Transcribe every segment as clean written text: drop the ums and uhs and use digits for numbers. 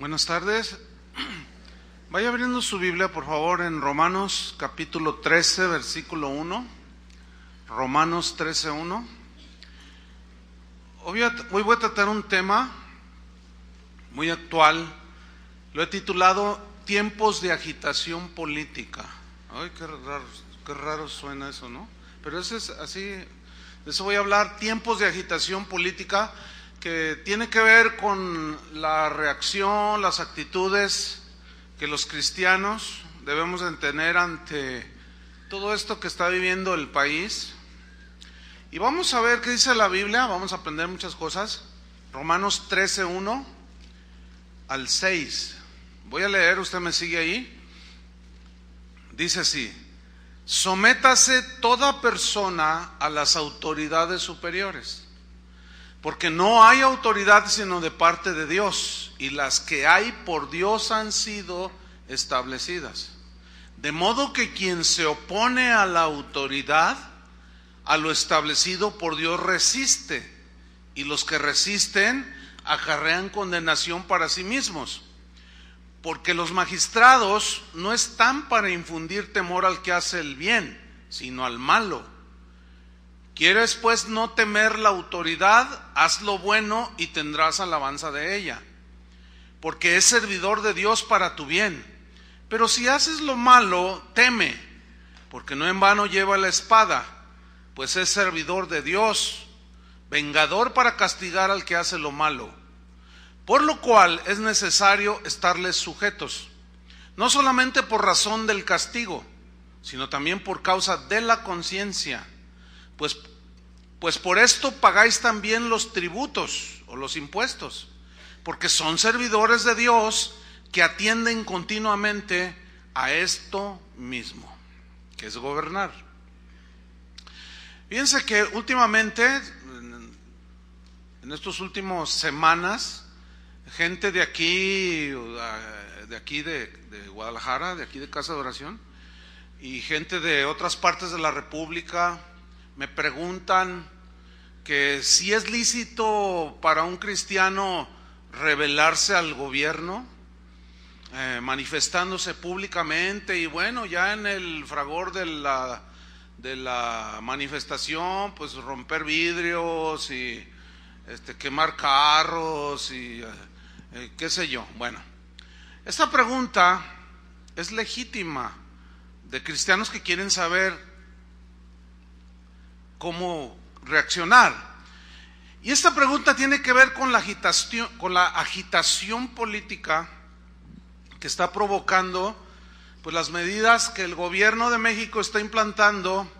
Buenas tardes. Vaya abriendo su Biblia, por favor, en Romanos capítulo 13, versículo 1. Romanos 13, 1. Hoy voy a tratar un tema muy actual. Lo he titulado Tiempos de agitación política. Ay, qué raro suena eso, ¿no? Pero eso es así, de eso voy a hablar, tiempos de agitación política, que tiene que ver con la reacción, las actitudes que los cristianos debemos de tener ante todo esto que está viviendo el país. Y vamos a ver qué dice la Biblia, vamos a aprender muchas cosas. Romanos 13, 1 al 6. Voy a leer, usted me sigue ahí. Dice así: sométase toda persona a las autoridades superiores, porque no hay autoridad sino de parte de Dios, y las que hay por Dios han sido establecidas. De modo que quien se opone a la autoridad, a lo establecido por Dios resiste, y los que resisten acarrean condenación para sí mismos. Porque los magistrados no están para infundir temor al que hace el bien, sino al malo. ¿Quieres pues no temer la autoridad? Haz lo bueno y tendrás alabanza de ella, porque es servidor de Dios para tu bien. Pero si haces lo malo, teme, porque no en vano lleva la espada, pues es servidor de Dios, vengador para castigar al que hace lo malo. Por lo cual es necesario estarles sujetos, no solamente por razón del castigo, sino también por causa de la conciencia. Pues por esto pagáis también los tributos o los impuestos, porque son servidores de Dios que atienden continuamente a esto mismo, que es gobernar. Fíjense que últimamente, en estas últimas semanas, gente de aquí de Guadalajara, de aquí de Casa de Oración, y gente de otras partes de la República, me preguntan que si es lícito para un cristiano rebelarse al gobierno, manifestándose públicamente, y bueno, ya en el fragor de la manifestación, pues romper vidrios y quemar carros y qué sé yo. Bueno, esta pregunta es legítima de cristianos que quieren saber cómo reaccionar. Y esta pregunta tiene que ver con la agitación política que está provocando pues las medidas que el gobierno de México está implantando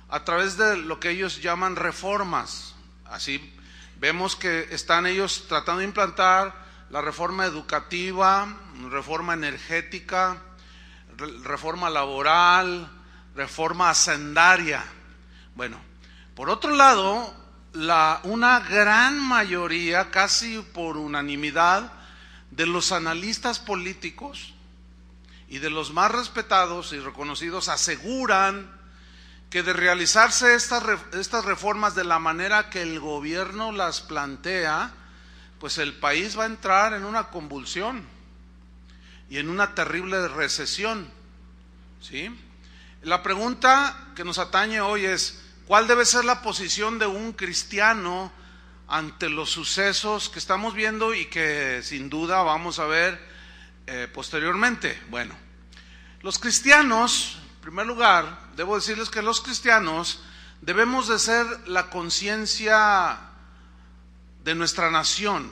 a través de lo que ellos llaman reformas. Así vemos que están ellos tratando de implantar la reforma educativa, reforma energética, reforma laboral, reforma hacendaria. Bueno, por otro lado, una gran mayoría, casi por unanimidad, de los analistas políticos y de los más respetados y reconocidos aseguran que de realizarse estas reformas de la manera que el gobierno las plantea, pues el país va a entrar en una convulsión y en una terrible recesión, ¿sí? La pregunta que nos atañe hoy es: ¿cuál debe ser la posición de un cristiano ante los sucesos que estamos viendo y que sin duda vamos a ver posteriormente? Bueno, los cristianos, en primer lugar, debo decirles que los cristianos debemos de ser la conciencia de nuestra nación.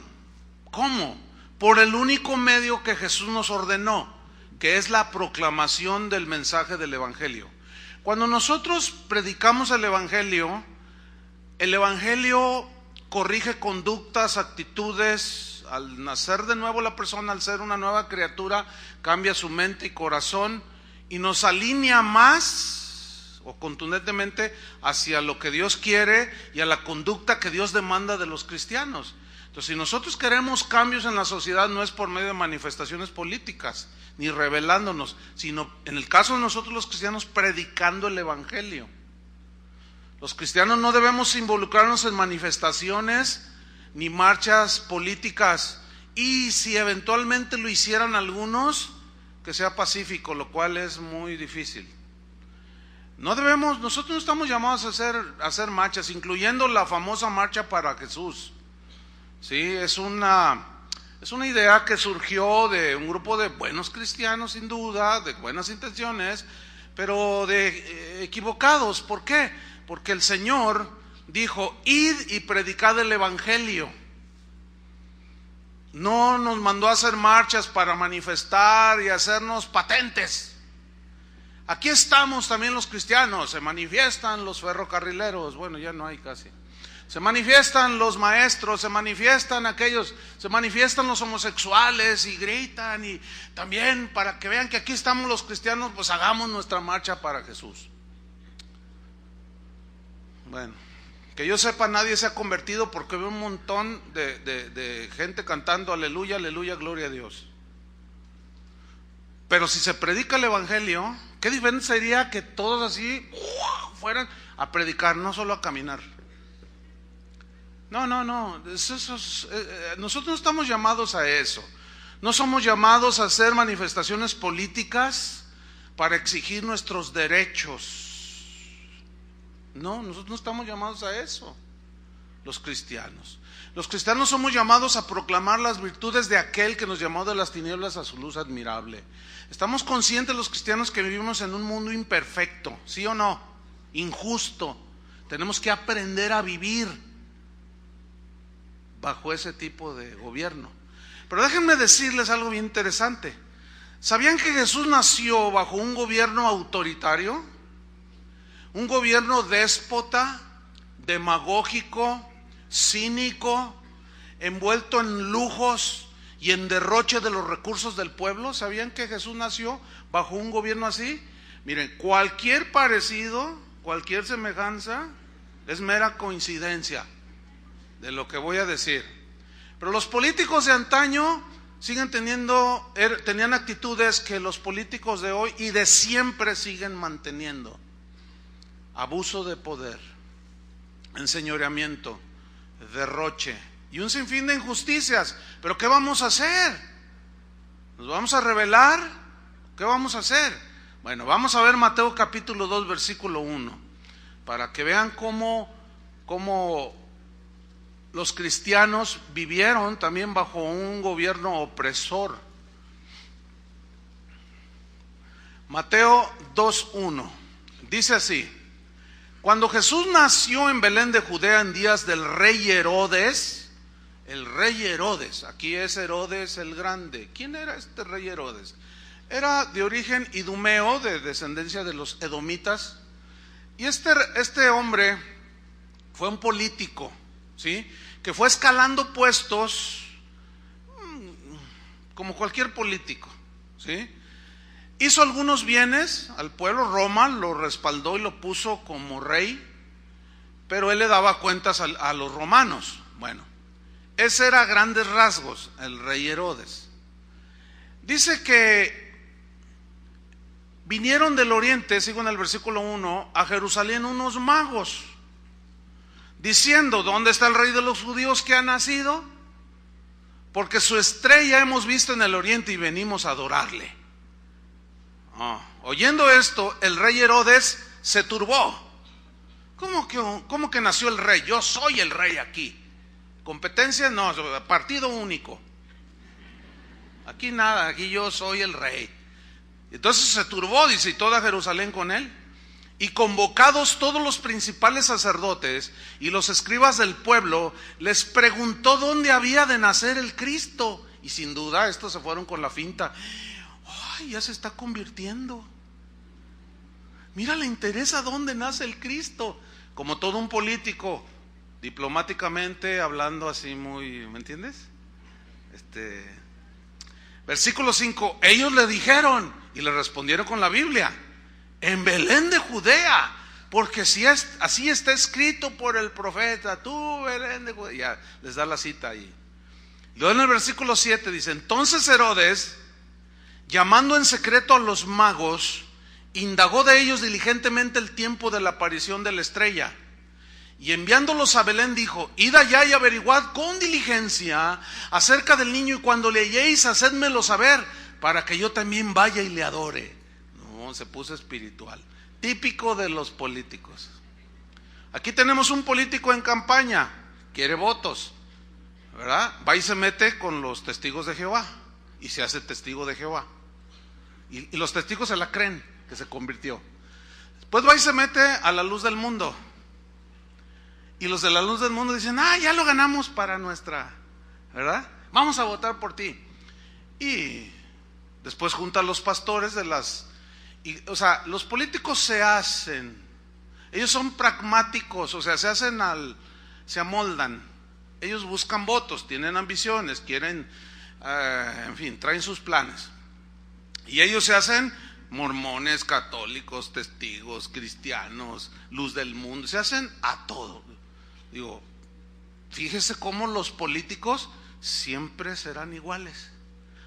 ¿Cómo? Por el único medio que Jesús nos ordenó, que es la proclamación del mensaje del Evangelio. Cuando nosotros predicamos el Evangelio corrige conductas, actitudes. Al nacer de nuevo la persona, al ser una nueva criatura, cambia su mente y corazón y nos alinea más o contundentemente hacia lo que Dios quiere y a la conducta que Dios demanda de los cristianos. Entonces, si nosotros queremos cambios en la sociedad, no es por medio de manifestaciones políticas ni rebelándonos, sino en el caso de nosotros los cristianos, predicando el Evangelio. Los cristianos no debemos involucrarnos en manifestaciones ni marchas políticas y si eventualmente lo hicieran algunos, que sea pacífico, lo cual es muy difícil. Nosotros no estamos llamados a hacer marchas, incluyendo la famosa marcha para Jesús. Sí, es una idea que surgió de un grupo de buenos cristianos, sin duda, de buenas intenciones, pero equivocados. ¿Por qué? Porque el Señor dijo: id y predicad el evangelio. No nos mandó a hacer marchas para manifestar y hacernos patentes. Aquí estamos también los cristianos, se manifiestan los ferrocarrileros, bueno, ya no hay casi. Se manifiestan los maestros, se manifiestan los homosexuales y gritan, y también para que vean que aquí estamos los cristianos, pues hagamos nuestra marcha para Jesús. Bueno, que yo sepa, nadie se ha convertido, porque veo un montón de gente cantando aleluya, aleluya, gloria a Dios. Pero si se predica el evangelio, qué diferente sería que todos así fueran a predicar, no solo a caminar. No, nosotros no estamos llamados a eso. No somos llamados a hacer manifestaciones políticas para exigir nuestros derechos. No, nosotros no estamos llamados a eso. Los cristianos somos llamados a proclamar las virtudes de aquel que nos llamó de las tinieblas a su luz admirable. Estamos conscientes los cristianos que vivimos en un mundo imperfecto, ¿sí o no? Injusto. Tenemos que aprender a vivir bajo ese tipo de gobierno. Pero déjenme decirles algo bien interesante. ¿Sabían que Jesús nació bajo un gobierno autoritario? Un gobierno déspota, demagógico, cínico, envuelto en lujos y en derroche de los recursos del pueblo. ¿Sabían que Jesús nació bajo un gobierno así? Miren, cualquier parecido, cualquier semejanza es mera coincidencia de lo que voy a decir. Pero los políticos de antaño tenían actitudes que los políticos de hoy y de siempre siguen manteniendo: abuso de poder, enseñoreamiento, derroche y un sinfín de injusticias. ¿Pero qué vamos a hacer? ¿Nos vamos a rebelar? ¿Qué vamos a hacer? Bueno, vamos a ver Mateo capítulo 2 versículo 1, para que vean cómo los cristianos vivieron también bajo un gobierno opresor. Mateo 2:1 dice así: cuando Jesús nació en Belén de Judea en días del rey Herodes, aquí es Herodes el Grande. ¿Quién era este rey Herodes? Era de origen idumeo, de descendencia de los edomitas, y este hombre fue un político, ¿sí?, que fue escalando puestos como cualquier político, ¿sí? Hizo algunos bienes al pueblo. Roma lo respaldó y lo puso como rey, pero él le daba cuentas a los romanos. Bueno, ese era a grandes rasgos el rey Herodes. Dice que vinieron del oriente, sigo en el versículo 1, a Jerusalén unos magos, diciendo: ¿dónde está el rey de los judíos que ha nacido? Porque su estrella hemos visto en el oriente y venimos a adorarle. Oyendo esto, el rey Herodes se turbó. ¿Cómo que nació el rey? Yo soy el rey aquí. Competencia no, partido único. Aquí nada, aquí yo soy el rey. Entonces se turbó, dice, y toda Jerusalén con él. Y convocados todos los principales sacerdotes y los escribas del pueblo, les preguntó dónde había de nacer el Cristo. Y sin duda estos se fueron con la finta: ¡ay, ya se está convirtiendo! Mira, le interesa dónde nace el Cristo. Como todo un político, diplomáticamente hablando así muy, ¿me entiendes? Versículo 5, ellos le dijeron y le respondieron con la Biblia: en Belén de Judea, porque así está escrito por el profeta, tú Belén de Judea. Ya les da la cita ahí. Luego en el versículo 7 dice: entonces Herodes, llamando en secreto a los magos, indagó de ellos diligentemente el tiempo de la aparición de la estrella. Y enviándolos a Belén dijo: id allá y averiguad con diligencia acerca del niño, y cuando le halléis, hacedmelo saber, para que yo también vaya y le adore. No, se puso espiritual. Típico de los políticos. Aquí tenemos un político en campaña, quiere votos, ¿verdad? Va y se mete con los testigos de Jehová y se hace testigo de Jehová. Y los testigos se la creen, que se convirtió. Después va y se mete a la luz del mundo. Y los de la luz del mundo dicen: ya lo ganamos para nuestra, ¿verdad? Vamos a votar por ti. Y después junta a los pastores de las... o sea, los políticos se hacen, ellos son pragmáticos, o sea, se amoldan. Ellos buscan votos, tienen ambiciones, quieren, en fin, traen sus planes. Y ellos se hacen mormones, católicos, testigos, cristianos, luz del mundo, se hacen a todo. Digo, fíjese cómo los políticos siempre serán iguales.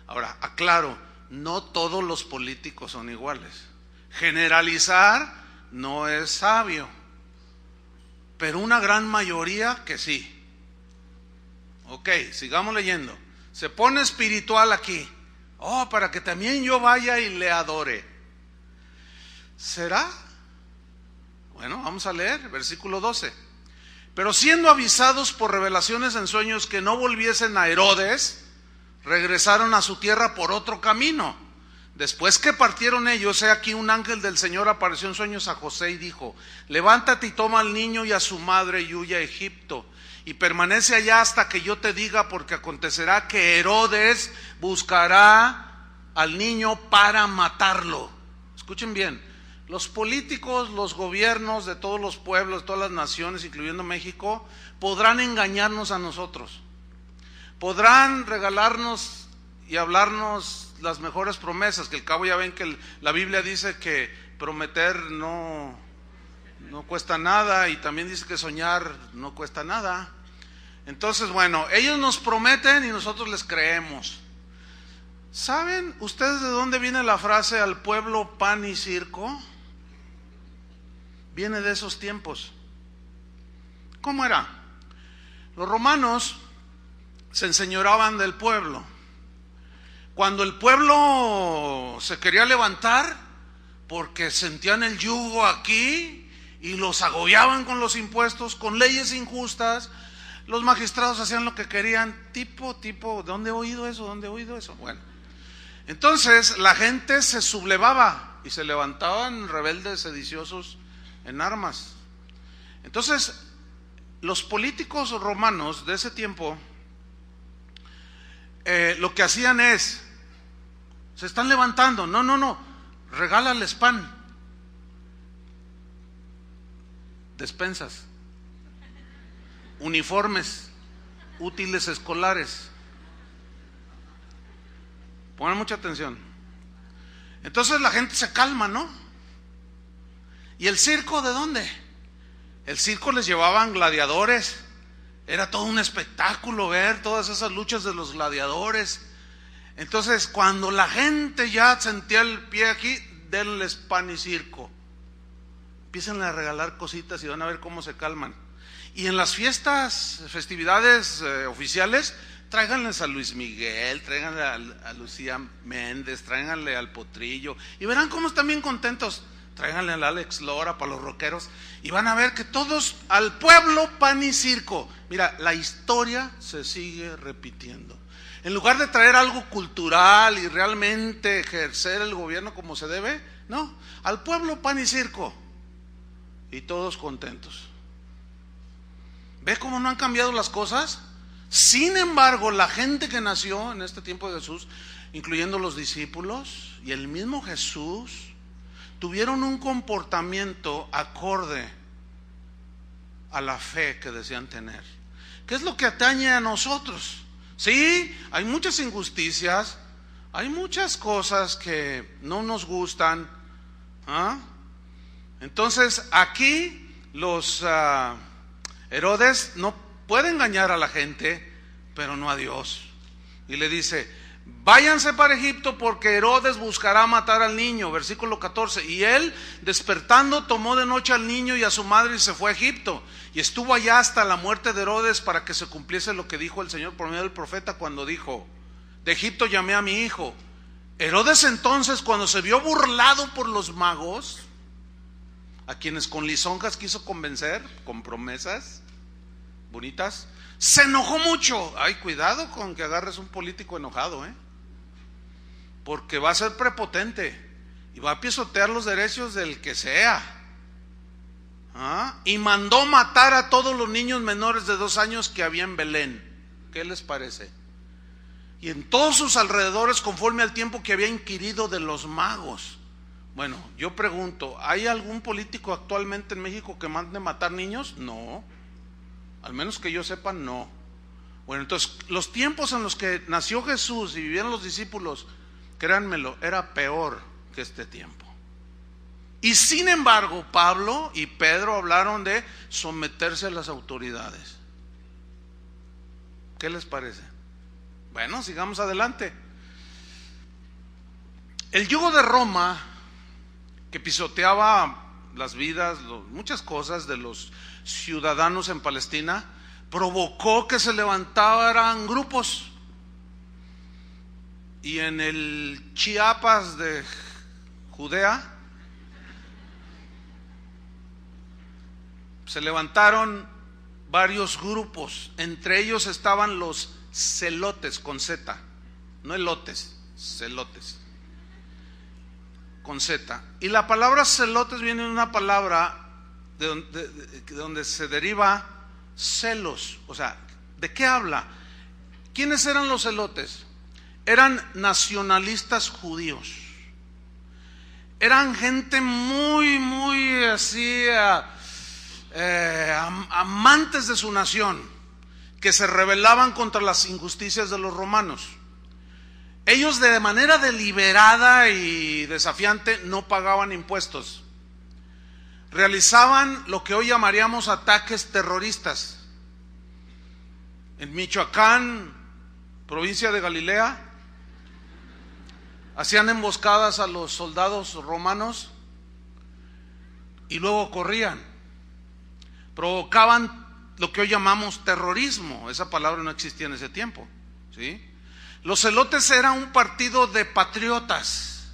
Ahora, aclaro, no todos los políticos son iguales. Generalizar no es sabio, pero una gran mayoría que sí. Ok, sigamos leyendo. Se pone espiritual aquí. Para que también yo vaya y le adore. ¿Será? Bueno, vamos a leer, versículo 12. Pero siendo avisados por revelaciones en sueños que no volviesen a Herodes, regresaron a su tierra por otro camino. Después que partieron ellos, he aquí un ángel del Señor apareció en sueños a José y dijo: levántate y toma al niño y a su madre y huye a Egipto, y permanece allá hasta que yo te diga, porque acontecerá que Herodes buscará al niño para matarlo. Escuchen bien, los políticos, los gobiernos de todos los pueblos, de todas las naciones, incluyendo México, podrán engañarnos a nosotros, podrán regalarnos y hablarnos las mejores promesas, que al cabo ya ven que la Biblia dice que prometer no cuesta nada, y también dice que soñar no cuesta nada. Entonces, bueno, ellos nos prometen y nosotros les creemos. ¿Saben ustedes de dónde viene la frase al pueblo pan y circo? Viene de esos tiempos. ¿Cómo era? Los romanos se enseñoreaban del pueblo. Cuando el pueblo se quería levantar porque sentían el yugo aquí y los agobiaban con los impuestos, con leyes injustas, los magistrados hacían lo que querían, tipo, ¿dónde he oído eso? ¿Dónde he oído eso? Bueno, entonces la gente se sublevaba y se levantaban rebeldes, sediciosos en armas. Entonces, los políticos romanos de ese tiempo, lo que hacían es, se están levantando, no, regálales pan, despensas, uniformes, útiles escolares. Pongan mucha atención. Entonces la gente se calma, ¿no? ¿Y el circo de dónde? El circo les llevaban gladiadores. Era todo un espectáculo ver todas esas luchas de los gladiadores. Entonces, cuando la gente ya sentía el pie aquí, denles pan y circo. Empiezan a regalar cositas y van a ver cómo se calman. Y en las fiestas, festividades oficiales, tráiganles a Luis Miguel, tráiganle a Lucía Méndez, tráiganle al Potrillo, y verán cómo están bien contentos. Tráiganle al Alex Lora para los rockeros, y van a ver que todos, al pueblo, pan y circo. Mira, la historia se sigue repitiendo. En lugar de traer algo cultural y realmente ejercer el gobierno como se debe, no, al pueblo pan y circo, y todos contentos. ¿Ve cómo no han cambiado las cosas? Sin embargo, la gente que nació en este tiempo de Jesús, incluyendo los discípulos y el mismo Jesús, tuvieron un comportamiento acorde a la fe que desean tener. ¿Qué es lo que atañe a nosotros? Sí, hay muchas injusticias, hay muchas cosas que no nos gustan. Entonces, aquí los Herodes no puede engañar a la gente, pero no a Dios. Y le dice: váyanse para Egipto porque Herodes buscará matar al niño, versículo 14. Y él, despertando, tomó de noche al niño y a su madre y se fue a Egipto. Y estuvo allá hasta la muerte de Herodes, para que se cumpliese lo que dijo el Señor por medio del profeta cuando dijo: de Egipto llamé a mi hijo. Herodes entonces, cuando se vio burlado por los magos, a quienes con lisonjas quiso convencer, con promesas bonitas, se enojó mucho. Ay, cuidado con que agarres un político enojado, porque va a ser prepotente y va a pisotear los derechos del que sea. Y mandó matar a todos los niños menores de 2 años que había en Belén. ¿Qué les parece? Y en todos sus alrededores, conforme al tiempo que había inquirido de los magos. Bueno, yo pregunto, ¿hay algún político actualmente en México que mande matar niños? No, al menos que yo sepa, no. Bueno, entonces, los tiempos en los que nació Jesús y vivían los discípulos, créanmelo, era peor que este tiempo. Y sin embargo, Pablo y Pedro hablaron de someterse a las autoridades. ¿Qué les parece? Bueno, sigamos adelante. El yugo de Roma, que pisoteaba las vidas, muchas cosas de los ciudadanos en Palestina, provocó que se levantaran grupos. Y en el Chiapas de Judea se levantaron varios grupos. Entre ellos estaban los celotes, con Z, no elotes, celotes, con Z. Y la palabra celotes viene de una palabra de donde se deriva celos. O sea, ¿de qué habla? ¿Quiénes eran los celotes? Eran nacionalistas judíos. Eran gente muy así, amantes de su nación, que se rebelaban contra las injusticias de los romanos. Ellos, de manera deliberada y desafiante, no pagaban impuestos. Realizaban lo que hoy llamaríamos ataques terroristas. En Michoacán, provincia de Galilea, hacían emboscadas a los soldados romanos y luego corrían. Provocaban lo que hoy llamamos terrorismo. Esa palabra no existía en ese tiempo, ¿sí? Los celotes eran un partido de patriotas.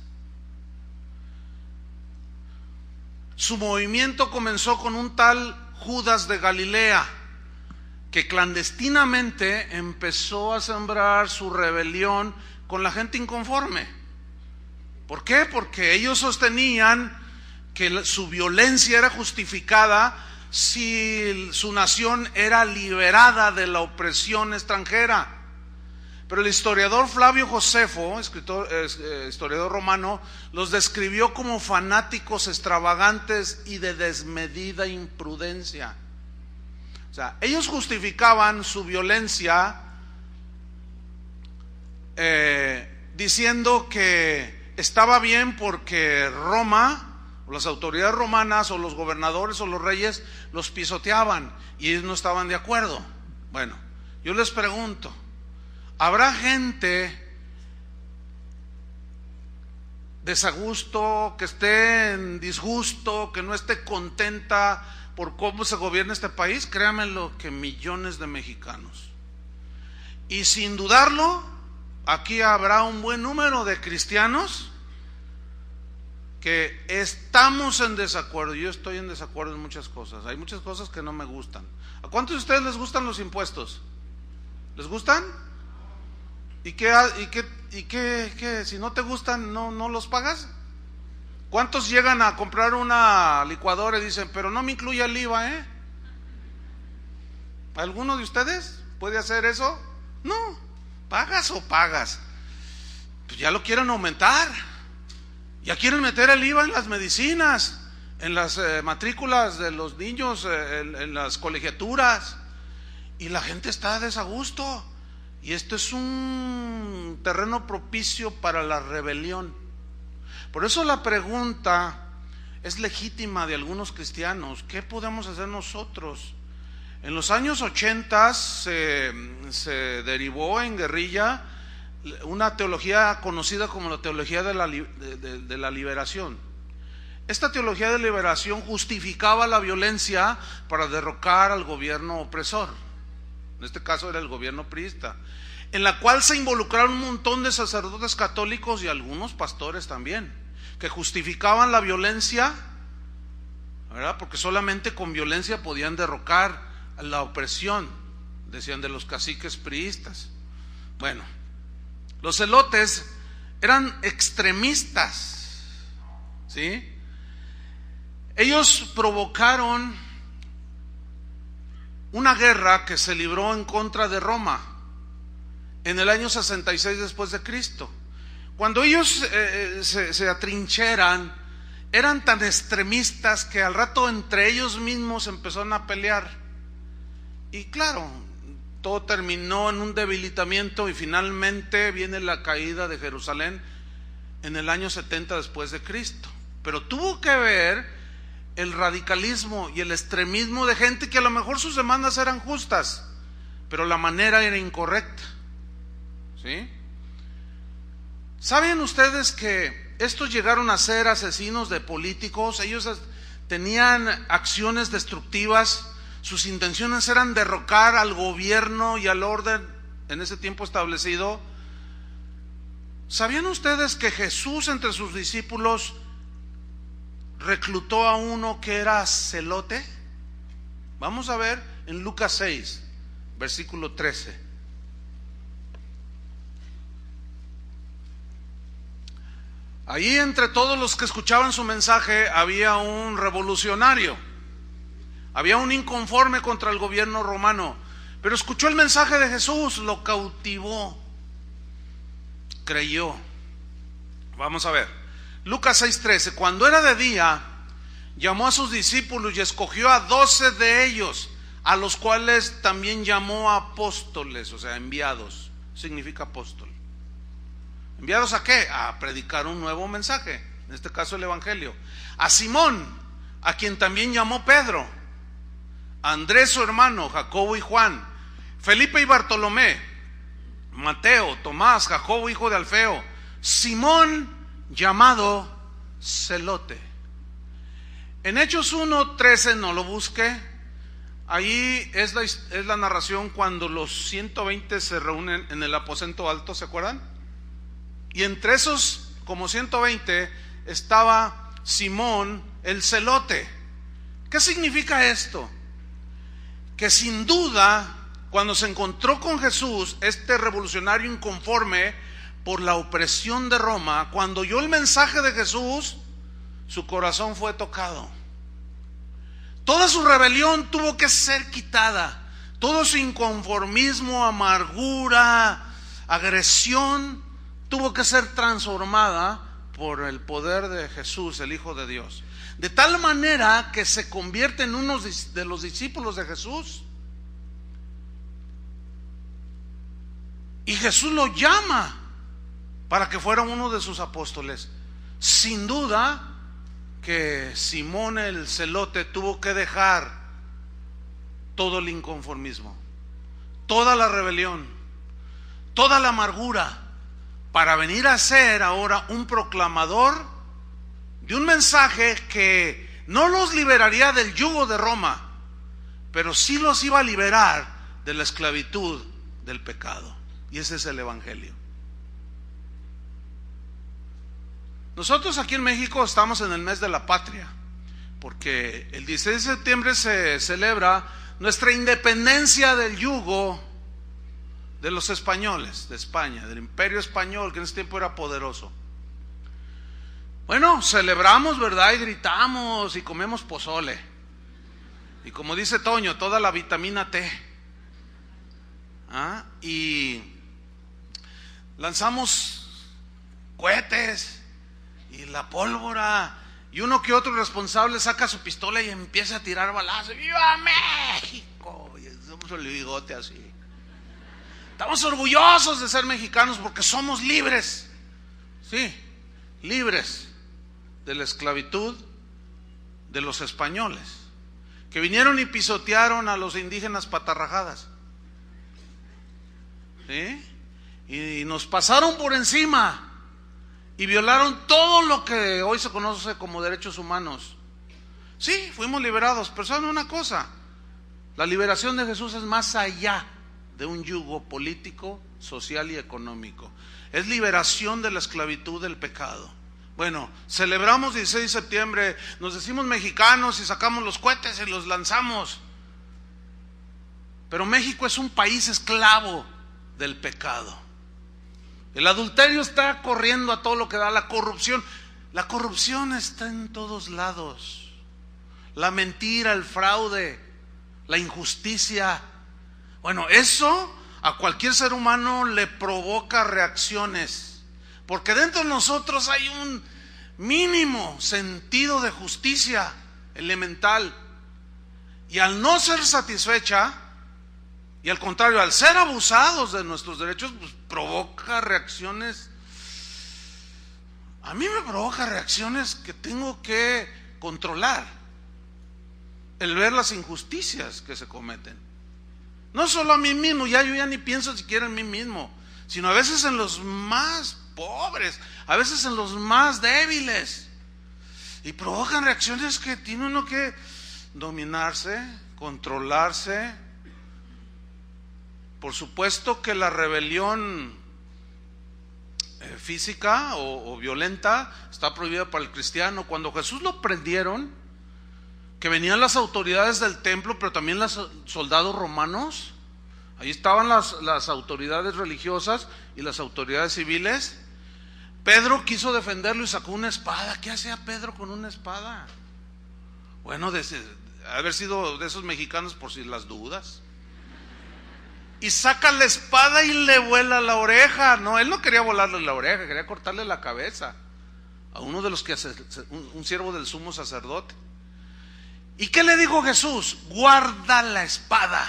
Su movimiento comenzó con un tal Judas de Galilea, que clandestinamente empezó a sembrar su rebelión con la gente inconforme. ¿Por qué? Porque ellos sostenían que su violencia era justificada si su nación era liberada de la opresión extranjera. Pero el historiador Flavio Josefo, historiador romano, los describió como fanáticos extravagantes y de desmedida imprudencia. O sea, ellos justificaban su violencia diciendo que estaba bien porque Roma, o las autoridades romanas, o los gobernadores o los reyes los pisoteaban y ellos no estaban de acuerdo. Bueno, yo les pregunto, ¿habrá gente desagusto, que esté en disgusto, que no esté contenta por cómo se gobierna este país? Créanmelo que millones de mexicanos. Y sin dudarlo, aquí habrá un buen número de cristianos que estamos en desacuerdo. Yo estoy en desacuerdo en muchas cosas. Hay muchas cosas que no me gustan. ¿A cuántos de ustedes les gustan los impuestos? ¿Les gustan? ¿Y qué? Si no te gustan, no los pagas. ¿Cuántos llegan a comprar una licuadora y dicen, pero no me incluye el IVA, ¿Alguno de ustedes puede hacer eso? No, pagas o pagas. Pues ya lo quieren aumentar. Ya quieren meter el IVA en las medicinas, en las matrículas de los niños, en las colegiaturas. Y la gente está a desagusto. Y esto es un terreno propicio para la rebelión. Por eso la pregunta es legítima de algunos cristianos. ¿Qué podemos hacer nosotros? En los años 80 se derivó en guerrilla una teología conocida como la teología de la liberación. Esta teología de liberación justificaba la violencia para derrocar al gobierno opresor. En este caso era el gobierno priista, en la cual se involucraron un montón de sacerdotes católicos y algunos pastores también, que justificaban la violencia, ¿verdad? Porque solamente con violencia podían derrocar la opresión, decían, de los caciques priistas. Bueno, los celotes eran extremistas, ¿sí? Ellos provocaron una guerra que se libró en contra de Roma en el año 66 después de Cristo. Cuando ellos se atrincheran, eran tan extremistas que al rato entre ellos mismos empezaron a pelear. Y claro, todo terminó en un debilitamiento y finalmente viene la caída de Jerusalén en el año 70 después de Cristo. Pero tuvo que ver el radicalismo y el extremismo de gente que a lo mejor sus demandas eran justas, pero la manera era incorrecta, ¿sí? ¿Saben ustedes que estos llegaron a ser asesinos de políticos? Ellos tenían acciones destructivas, sus intenciones eran derrocar al gobierno y al orden en ese tiempo establecido. ¿Sabían ustedes que Jesús entre sus discípulos reclutó a uno que era celote? Vamos a ver en Lucas 6, versículo 13. Allí entre todos los que escuchaban su mensaje había un revolucionario, había un inconforme contra el gobierno romano, pero escuchó el mensaje de Jesús, lo cautivó, creyó. Vamos a ver Lucas 6:13. Cuando era de día, llamó a sus discípulos y escogió a 12 de ellos, a los cuales también llamó apóstoles, o sea, enviados. Significa apóstol. ¿Enviados a qué? A predicar un nuevo mensaje, en este caso el evangelio. A Simón, a quien también llamó Pedro, a Andrés su hermano, Jacobo y Juan, Felipe y Bartolomé, Mateo, Tomás, Jacobo hijo de Alfeo, Simón llamado Celote. En Hechos 1:13, no lo busque, ahí es la narración cuando los 120 se reúnen en el aposento alto, ¿se acuerdan? Y entre esos como 120 estaba Simón el Celote. ¿Qué significa esto? Que sin duda, cuando se encontró con Jesús, este revolucionario inconforme por la opresión de Roma, cuando oyó el mensaje de Jesús, su corazón fue tocado. Toda su rebelión tuvo que ser quitada, todo su inconformismo, amargura, agresión, tuvo que ser transformada por el poder de Jesús, el Hijo de Dios. De tal manera que se convierte en uno de los discípulos de Jesús. Y Jesús lo llama para que fuera uno de sus apóstoles. Sin duda que Simón el Celote tuvo que dejar todo el inconformismo, toda la rebelión, toda la amargura, para venir a ser ahora un proclamador de un mensaje que no los liberaría del yugo de Roma, pero sí los iba a liberar de la esclavitud del pecado. Y ese es el evangelio. Nosotros aquí en México estamos en el mes de la patria, porque el 16 de septiembre se celebra nuestra independencia del yugo de los españoles, de España, del imperio español, que en ese tiempo era poderoso. Bueno, celebramos, ¿verdad? Y gritamos y comemos pozole. Y como dice Toño, toda la vitamina T. Y lanzamos cohetes y la pólvora, y uno que otro responsable saca su pistola y empieza a tirar balazos. ¡Viva México! Y hacemos el bigote así. Estamos orgullosos de ser mexicanos porque somos libres. Sí, libres de la esclavitud de los españoles, que vinieron y pisotearon a los indígenas patarrajadas. ¿Sí? y nos pasaron por encima y violaron todo lo que hoy se conoce como derechos humanos. Sí, fuimos liberados, pero ¿saben una cosa? La liberación de Jesús es más allá de un yugo político, social y económico. Es liberación de la esclavitud del pecado. Bueno, celebramos 16 de septiembre, nos decimos mexicanos y sacamos los cohetes y los lanzamos. Pero México es un país esclavo del pecado. El adulterio está corriendo a todo lo que da, la corrupción. La corrupción está en todos lados. La mentira, el fraude, la injusticia. Bueno, eso a cualquier ser humano le provoca reacciones, porque dentro de nosotros hay un mínimo sentido de justicia elemental, y al no ser satisfecha, y al contrario, al ser abusados de nuestros derechos, pues provoca reacciones. A mí me provoca reacciones que tengo que controlar, el ver las injusticias que se cometen. No solo a mí mismo, yo ya ni pienso siquiera en mí mismo, sino a veces en los más pobres, a veces en los más débiles. Y provocan reacciones que tiene uno que dominarse, controlarse. Por supuesto que la rebelión física o violenta está prohibida para el cristiano. Cuando Jesús lo prendieron, que venían las autoridades del templo, pero también los soldados romanos, ahí estaban las autoridades religiosas y las autoridades civiles. Pedro quiso defenderlo y sacó una espada. ¿Qué hacía Pedro con una espada? Bueno, haber sido de esos mexicanos por si las dudas. Y saca la espada y le vuela la oreja. No, él no quería volarle la oreja, quería cortarle la cabeza a uno de los que un siervo del sumo sacerdote. ¿Y qué le dijo Jesús? Guarda la espada.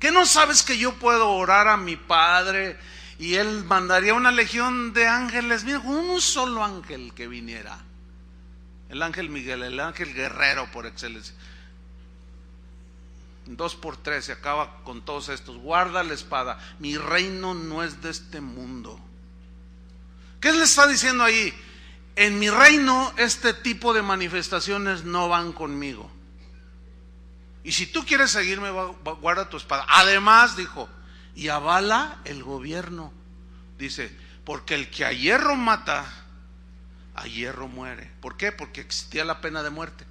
¿Qué no sabes que yo puedo orar a mi Padre y Él mandaría una legión de ángeles? Mira, un solo ángel que viniera. El ángel Miguel, el ángel guerrero por excelencia. 2x3 se acaba con todos estos. Guarda la espada. Mi reino no es de este mundo. ¿Qué le está diciendo ahí? En mi reino este tipo de manifestaciones no van conmigo. Y si tú quieres seguirme, guarda tu espada. Además, dijo, y avala el gobierno. Dice, porque el que a hierro mata, a hierro muere. ¿Por qué? Porque existía la pena de muerte.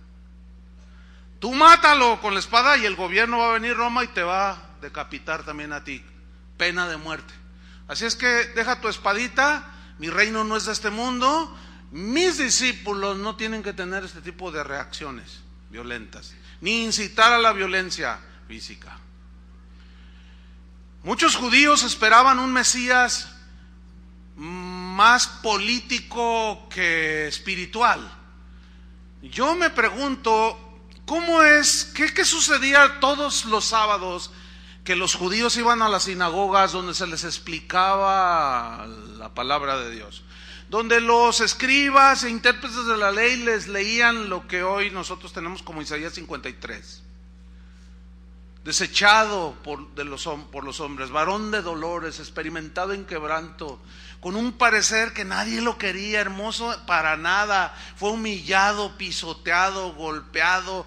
Tú mátalo con la espada y el gobierno va a venir Roma y te va a decapitar también a ti. Pena de muerte. Así es que deja tu espadita, mi reino no es de este mundo. Mis discípulos no tienen que tener este tipo de reacciones violentas, ni incitar a la violencia física. Muchos judíos esperaban un Mesías más político que espiritual. Yo me pregunto, ¿cómo es? ¿Qué sucedía todos los sábados que los judíos iban a las sinagogas donde se les explicaba la palabra de Dios? Donde los escribas e intérpretes de la ley les leían lo que hoy nosotros tenemos como Isaías 53. Desechado por los hombres, varón de dolores, experimentado en quebranto, con un parecer que nadie lo quería, hermoso para nada, fue humillado, pisoteado, golpeado,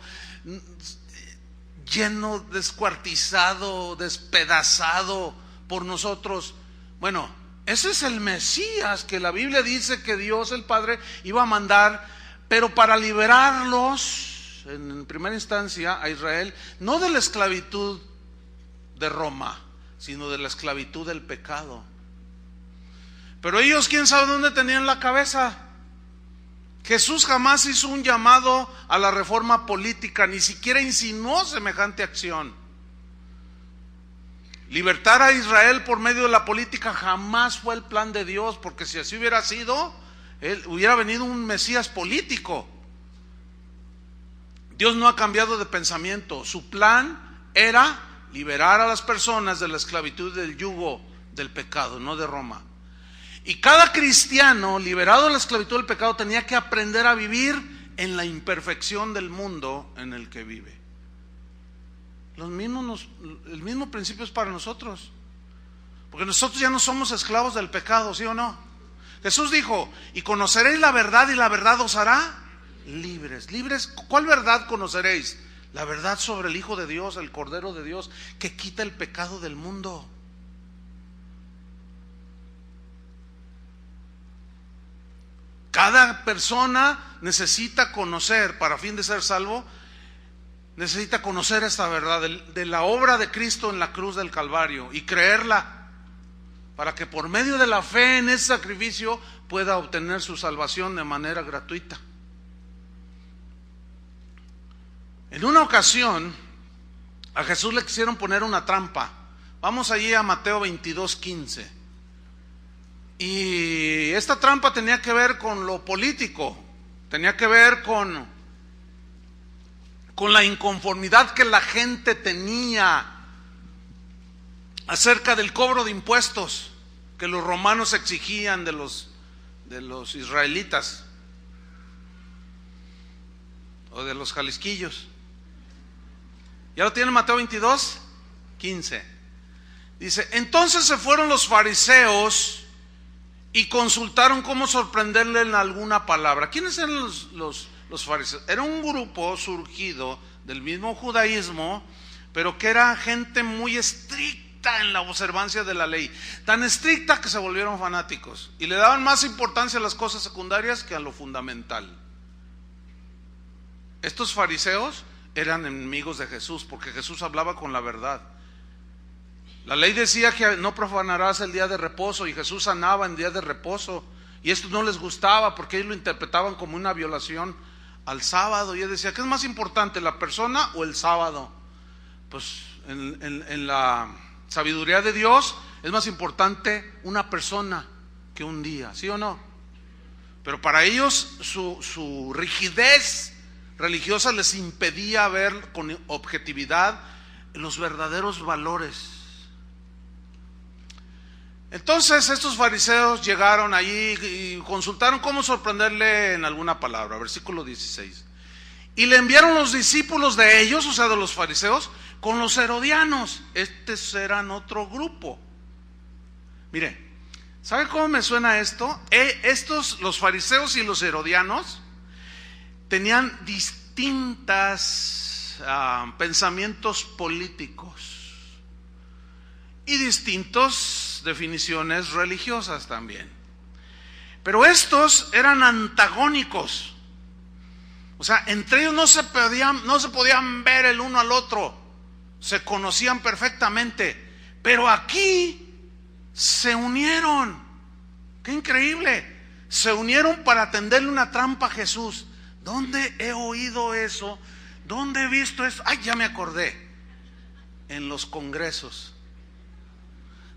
lleno, descuartizado, despedazado por nosotros. Bueno, ese es el Mesías que la Biblia dice que Dios el Padre iba a mandar, pero para liberarlos en primera instancia a Israel, no de la esclavitud de Roma, sino de la esclavitud del pecado. Pero ellos, quién sabe dónde tenían la cabeza. Jesús jamás hizo un llamado a la reforma política, ni siquiera insinuó semejante acción. Libertar a Israel por medio de la política jamás fue el plan de Dios, porque si así hubiera sido, hubiera venido un Mesías político. Dios no ha cambiado de pensamiento. Su plan era liberar a las personas de la esclavitud del yugo del pecado, no de Roma. Y cada cristiano liberado de la esclavitud del pecado tenía que aprender a vivir en la imperfección del mundo en el que vive. El mismo principio es para nosotros. Porque nosotros ya no somos esclavos del pecado, ¿sí o no? Jesús dijo, y conoceréis la verdad y la verdad os hará libres. ¿Libres? ¿Cuál verdad conoceréis? La verdad sobre el Hijo de Dios, el Cordero de Dios, que quita el pecado del mundo. Cada persona necesita conocer, para fin de ser salvo, necesita conocer esta verdad de la obra de Cristo en la cruz del Calvario y creerla, para que por medio de la fe en ese sacrificio pueda obtener su salvación de manera gratuita. En una ocasión a Jesús le quisieron poner una trampa. Vamos allí a Mateo 22:15. Y esta trampa tenía que ver con lo político, tenía que ver con la inconformidad que la gente tenía acerca del cobro de impuestos que los romanos exigían de los israelitas o de los jalisquillos. ¿Ya lo tiene Mateo 22:15? Dice, entonces se fueron los fariseos y consultaron cómo sorprenderle en alguna palabra. ¿Quiénes eran los fariseos? Era un grupo surgido del mismo judaísmo, pero que era gente muy estricta en la observancia de la ley. Tan estricta que se volvieron fanáticos y le daban más importancia a las cosas secundarias que a lo fundamental. Estos fariseos eran enemigos de Jesús porque Jesús hablaba con la verdad. La ley decía que no profanarás el día de reposo y Jesús sanaba en día de reposo, y esto no les gustaba porque ellos lo interpretaban como una violación al sábado. Y él decía, ¿qué es más importante, la persona o el sábado? Pues en la sabiduría de Dios es más importante una persona que un día, ¿sí o no? Pero para ellos su rigidez religiosa les impedía ver con objetividad los verdaderos valores. Entonces estos fariseos llegaron allí y consultaron cómo sorprenderle en alguna palabra. Versículo 16. Y le enviaron los discípulos de ellos, o sea de los fariseos, con los herodianos. Estos eran otro grupo. Mire, ¿sabe cómo me suena esto? Los fariseos y los herodianos tenían distintos pensamientos políticos y distintas definiciones religiosas también. Pero estos eran antagónicos. O sea, entre ellos no se podían ver el uno al otro. Se conocían perfectamente. Pero aquí se unieron. ¡Qué increíble! Se unieron para tenderle una trampa a Jesús. ¿Dónde he oído eso? ¿Dónde he visto eso? ¡Ay, ya me acordé! En los congresos,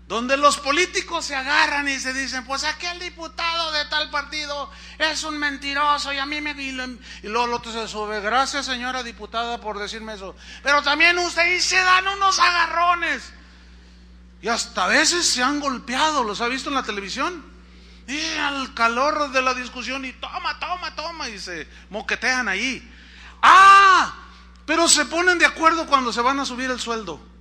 donde los políticos se agarran y se dicen, pues aquel diputado de tal partido es un mentiroso y a mí y luego el otro se sube, gracias señora diputada por decirme eso, pero también usted, y se dan unos agarrones y hasta a veces se han golpeado. ¿Los ha visto en la televisión? Y al calor de la discusión y toma y se moquetean ahí. Pero se ponen de acuerdo cuando se van a subir el sueldo.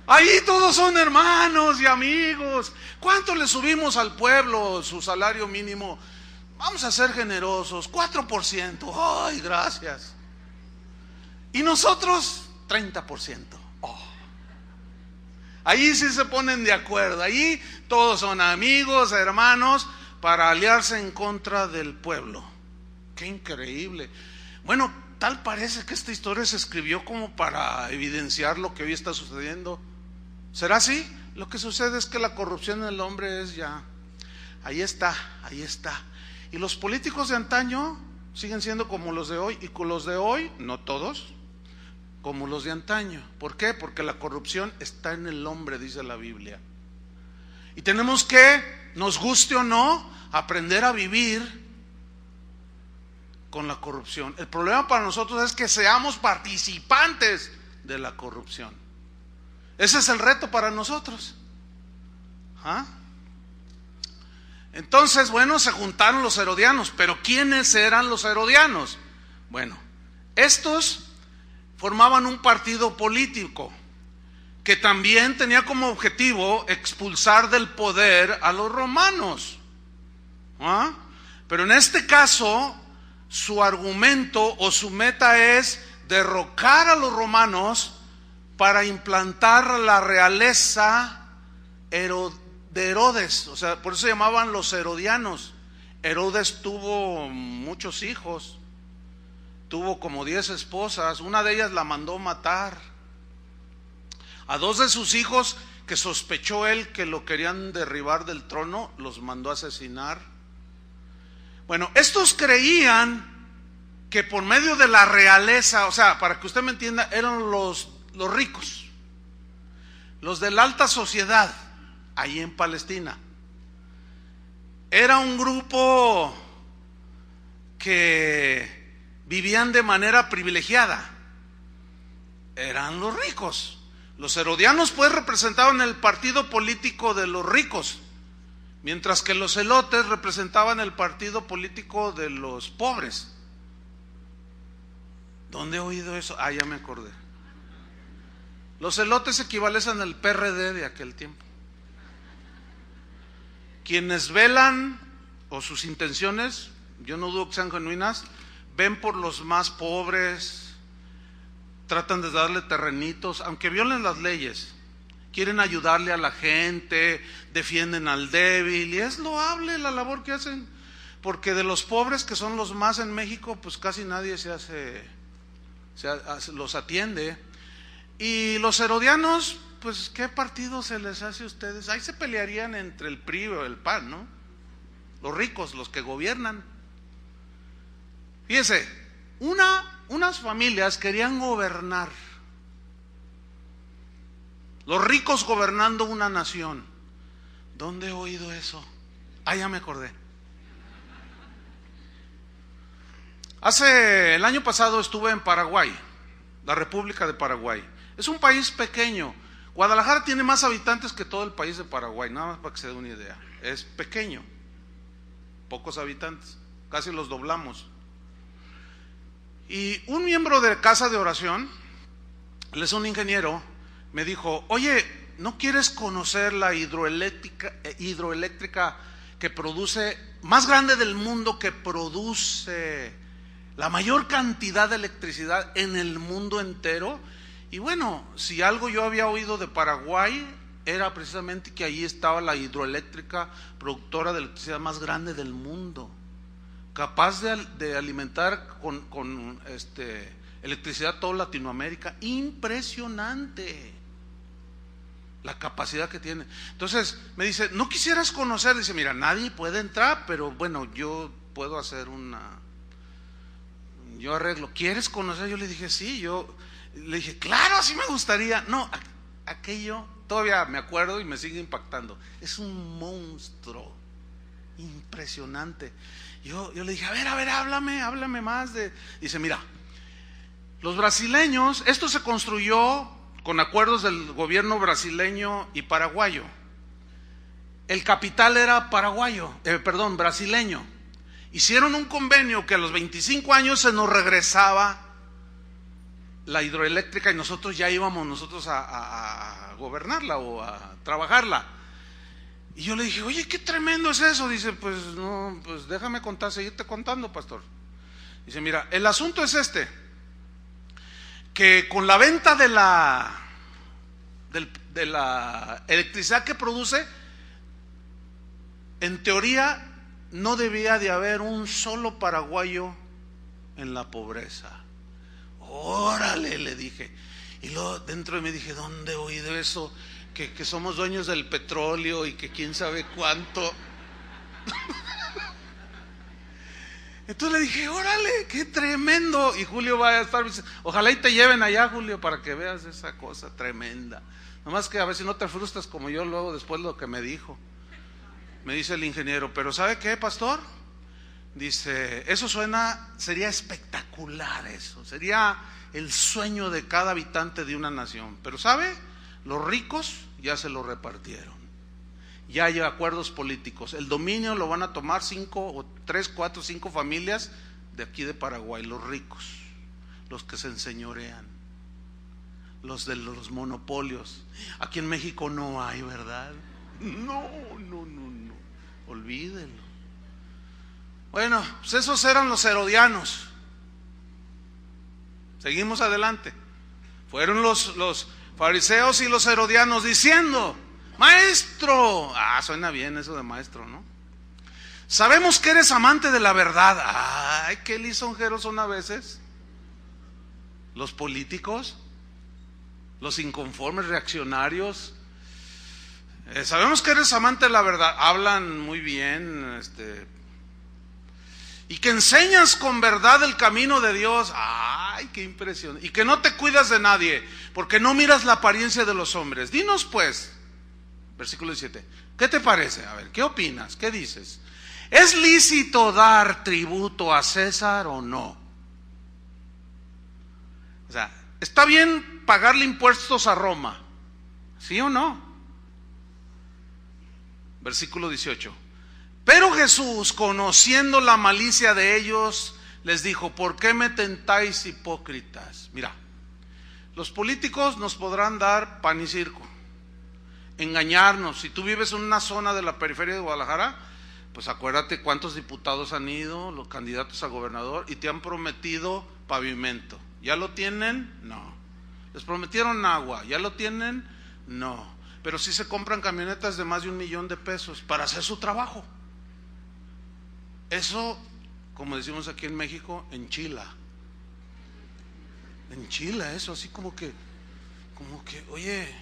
Ahí todos son hermanos y amigos. ¿Cuánto le subimos al pueblo su salario mínimo? Vamos a ser generosos, 4%. ¡Ay, gracias! Y nosotros, 30%. ¡Oh! Ahí sí se ponen de acuerdo. Ahí todos son amigos, hermanos, para aliarse en contra del pueblo. ¡Qué increíble! Bueno, tal parece que esta historia se escribió como para evidenciar lo que hoy está sucediendo. ¿Será así? Lo que sucede es que la corrupción en el hombre es ya, ahí está. Y los políticos de antaño siguen siendo como los de hoy, y con los de hoy, no todos, como los de antaño. ¿Por qué? Porque la corrupción está en el hombre, dice la Biblia. Y tenemos que, nos guste o no, aprender a vivir con la corrupción. El problema para nosotros es que seamos participantes de la corrupción. Ese es el reto para nosotros. Entonces, bueno, se juntaron los herodianos. Pero ¿quiénes eran los herodianos? Bueno, estos formaban un partido político que también tenía como objetivo expulsar del poder a los romanos. ¿Ah? Pero en este caso, su argumento o su meta es derrocar a los romanos para implantar la realeza de Herodes. O sea, por eso se llamaban los herodianos. Herodes tuvo muchos hijos, tuvo como 10 esposas, una de ellas la mandó matar. A 2 de sus hijos, que sospechó él que lo querían derribar del trono, los mandó a asesinar. Bueno, estos creían que por medio de la realeza, o sea, para que usted me entienda, eran los ricos, los de la alta sociedad, ahí en Palestina. Era un grupo que vivían de manera privilegiada, eran los ricos. Los herodianos pues representaban el partido político de los ricos, mientras que los zelotes representaban el partido político de los pobres. ¿Dónde he oído eso? Ah, ya me acordé. Los zelotes equivalen al PRD de aquel tiempo. Quienes velan, o sus intenciones, yo no dudo que sean genuinas, ven por los más pobres, tratan de darle terrenitos, aunque violen las leyes, quieren ayudarle a la gente, defienden al débil, y es loable la labor que hacen, porque de los pobres, que son los más en México, pues casi nadie los atiende. Y los herodianos, pues ¿qué partido se les hace a ustedes? Ahí se pelearían entre el PRI o el PAN, ¿no? Los ricos, los que gobiernan. Fíjese, unas familias querían gobernar, los ricos gobernando una nación. ¿Dónde he oído eso? Ah, ya me acordé. El año pasado estuve en Paraguay, la República de Paraguay. Es un país pequeño. Guadalajara tiene más habitantes que todo el país de Paraguay, nada más para que se dé una idea. Es pequeño, pocos habitantes, casi los doblamos. Y un miembro de casa de oración, él es un ingeniero, me dijo: oye, ¿no quieres conocer la hidroeléctrica que produce, más grande del mundo, que produce la mayor cantidad de electricidad en el mundo entero? Y bueno, si algo yo había oído de Paraguay, era precisamente que ahí estaba la hidroeléctrica productora de electricidad más grande del mundo, capaz de alimentar con electricidad toda Latinoamérica. Impresionante la capacidad que tiene. Entonces me dice: ¿no quisieras conocer? Dice: mira, nadie puede entrar, pero bueno, yo puedo hacer yo arreglo. ¿Quieres conocer? Yo le dije: sí. Yo le dije: claro, sí me gustaría. No, aquello todavía me acuerdo y me sigue impactando. Es un monstruo impresionante. Yo le dije: a ver, háblame más de... Dice: mira, los brasileños, esto se construyó con acuerdos del gobierno brasileño y paraguayo. El capital era brasileño. Hicieron un convenio que a los 25 años se nos regresaba la hidroeléctrica y nosotros ya íbamos a gobernarla o a trabajarla. Y yo le dije: oye, qué tremendo es eso. Dice: pues no, pues déjame seguirte contando, pastor. Dice: mira, el asunto es que con la venta de la electricidad que produce, en teoría no debía de haber un solo paraguayo en la pobreza. Órale, le dije. Y luego dentro de mí dije: ¿dónde he oído eso? Que somos dueños del petróleo y que quién sabe cuánto. Entonces le dije: órale, qué tremendo. Y Julio va a estar, ojalá y te lleven allá, Julio, para que veas esa cosa tremenda. Nomás que a ver si no te frustras como yo luego después lo que me dijo. Me dice el ingeniero: pero ¿sabe qué, pastor? Dice: eso sería espectacular, eso sería el sueño de cada habitante de una nación. Pero ¿sabe? Los ricos ya se lo repartieron. Ya hay acuerdos políticos. El dominio lo van a tomar 3, 4, 5 familias de aquí de Paraguay, los ricos, los que se enseñorean. los de los monopolios. Aquí en México no hay, ¿verdad? No, olvídelo. Bueno, pues esos eran los herodianos. Seguimos adelante. Fueron los fariseos y los herodianos diciendo: maestro, suena bien eso de maestro, ¿no? Sabemos que eres amante de la verdad. Ay, qué lisonjeros son a veces los políticos, los inconformes reaccionarios. Sabemos que eres amante de la verdad. Hablan muy bien, y que enseñas con verdad el camino de Dios. Ay, qué impresión. Y que no te cuidas de nadie, porque no miras la apariencia de los hombres. Dinos pues, versículo 17, ¿qué te parece? A ver, ¿qué opinas? ¿Qué dices? ¿Es lícito dar tributo a César o no? O sea, ¿está bien pagarle impuestos a Roma? ¿Sí o no? Versículo 18. Pero Jesús, conociendo la malicia de ellos, les dijo: ¿por qué me tentáis, hipócritas? Mira, los políticos nos podrán dar pan y circo, engañarnos. Si tú vives en una zona de la periferia de Guadalajara, pues acuérdate cuántos diputados han ido, los candidatos a gobernador, y te han prometido pavimento. ¿Ya lo tienen? No. ¿Les prometieron agua? ¿Ya lo tienen? No. Pero sí se compran camionetas de más de $1,000,000 para hacer su trabajo. Eso, como decimos aquí en México, enchila. Enchila eso, así como que, oye,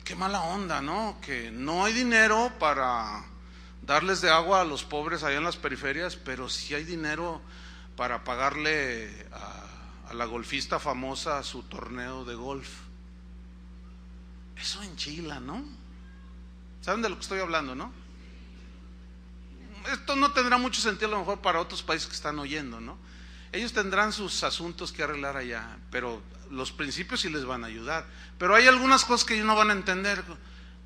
qué mala onda, ¿no? Que no hay dinero para darles de agua a los pobres allá en las periferias, pero sí hay dinero para pagarle a la golfista famosa su torneo de golf. Eso enchila, ¿no? ¿Saben de lo que estoy hablando, no? Esto no tendrá mucho sentido a lo mejor para otros países que están oyendo, ¿no? Ellos tendrán sus asuntos que arreglar allá, pero los principios sí les van a ayudar. Pero hay algunas cosas que ellos no van a entender.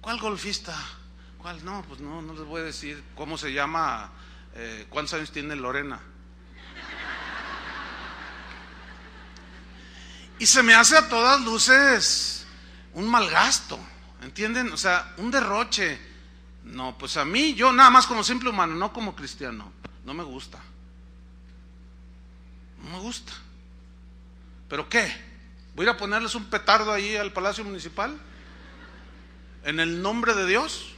¿Cuál golfista? ¿Cuál? No, pues no les voy a decir cómo se llama, cuántos años tiene Lorena. Y se me hace a todas luces un mal gasto, ¿entienden? O sea, un derroche. No, pues a mí, yo nada más como simple humano, no como cristiano, no me gusta. No me gusta. ¿Pero qué? ¿Voy a ir a ponerles un petardo ahí al Palacio Municipal? ¿En el nombre de Dios?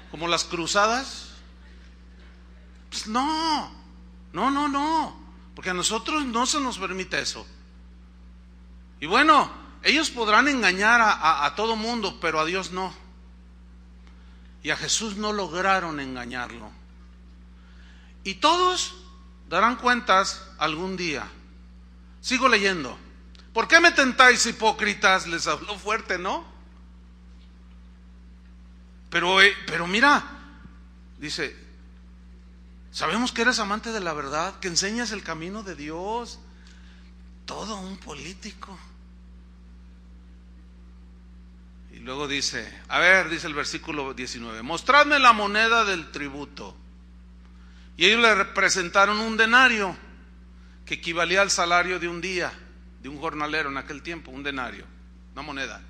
¿Como las cruzadas? Pues no, porque a nosotros no se nos permite eso. Y bueno, ellos podrán engañar a todo mundo, pero a Dios no. Y a Jesús no lograron engañarlo. Y todos darán cuentas algún día. Sigo leyendo. ¿Por qué me tentáis, hipócritas? Les habló fuerte, ¿no? Pero mira, dice: sabemos que eres amante de la verdad, que enseñas el camino de Dios. Todo un político. Y luego dice, dice el versículo 19, mostradme la moneda del tributo. Y ellos le presentaron un denario, que equivalía al salario de un día, de un jornalero en aquel tiempo, un denario, una moneda.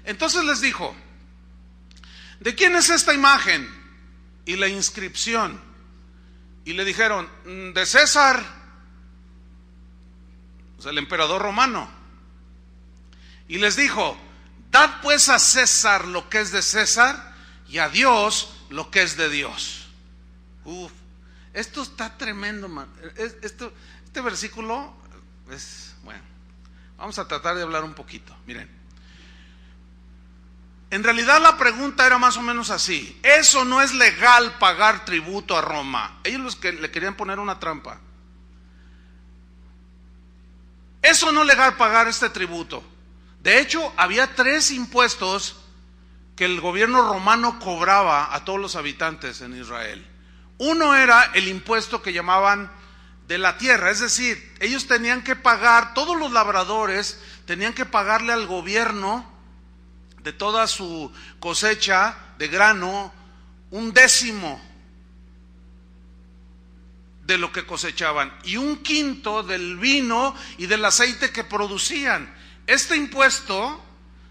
Entonces les dijo: ¿de quién es esta imagen y la inscripción? Y le dijeron: de César, o sea, el emperador romano. Y les dijo: dad pues a César lo que es de César, y a Dios lo que es de Dios. Esto está tremendo, man. Este versículo es, bueno, vamos a tratar de hablar un poquito. Miren, en realidad la pregunta era más o menos así: eso no es legal, pagar tributo a Roma. Ellos le querían poner una trampa. Eso no es legal, pagar este tributo. De hecho, había 3 impuestos que el gobierno romano cobraba a todos los habitantes en Israel. Uno era el impuesto que llamaban de la tierra, es decir, ellos tenían que pagar, todos los labradores tenían que pagarle al gobierno de toda su cosecha de grano 1/10 de lo que cosechaban y 1/5 del vino y del aceite que producían. Este impuesto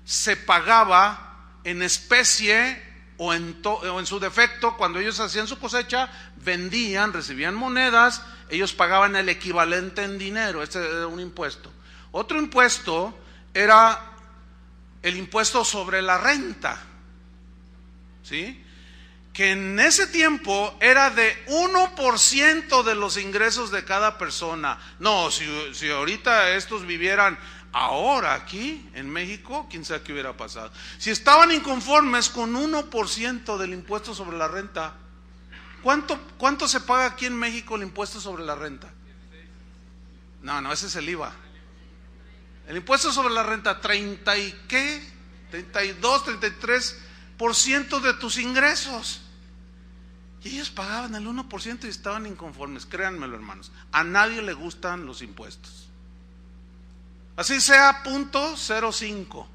se pagaba en especie o en su defecto, cuando ellos hacían su cosecha, vendían, recibían monedas, ellos pagaban el equivalente en dinero. Este era un impuesto. Otro impuesto era el impuesto sobre la renta, ¿sí? Que en ese tiempo era de 1% de los ingresos de cada persona. No, si ahorita estos vivieran ahora aquí en México, quién sabe qué hubiera pasado. Si estaban inconformes con 1% del impuesto sobre la renta, ¿cuánto se paga aquí en México el impuesto sobre la renta? No, ese es el IVA. El impuesto sobre la renta, 32, 33% de tus ingresos. Y ellos pagaban el 1% y estaban inconformes. Créanmelo, hermanos, a nadie le gustan los impuestos. Así sea 0.05.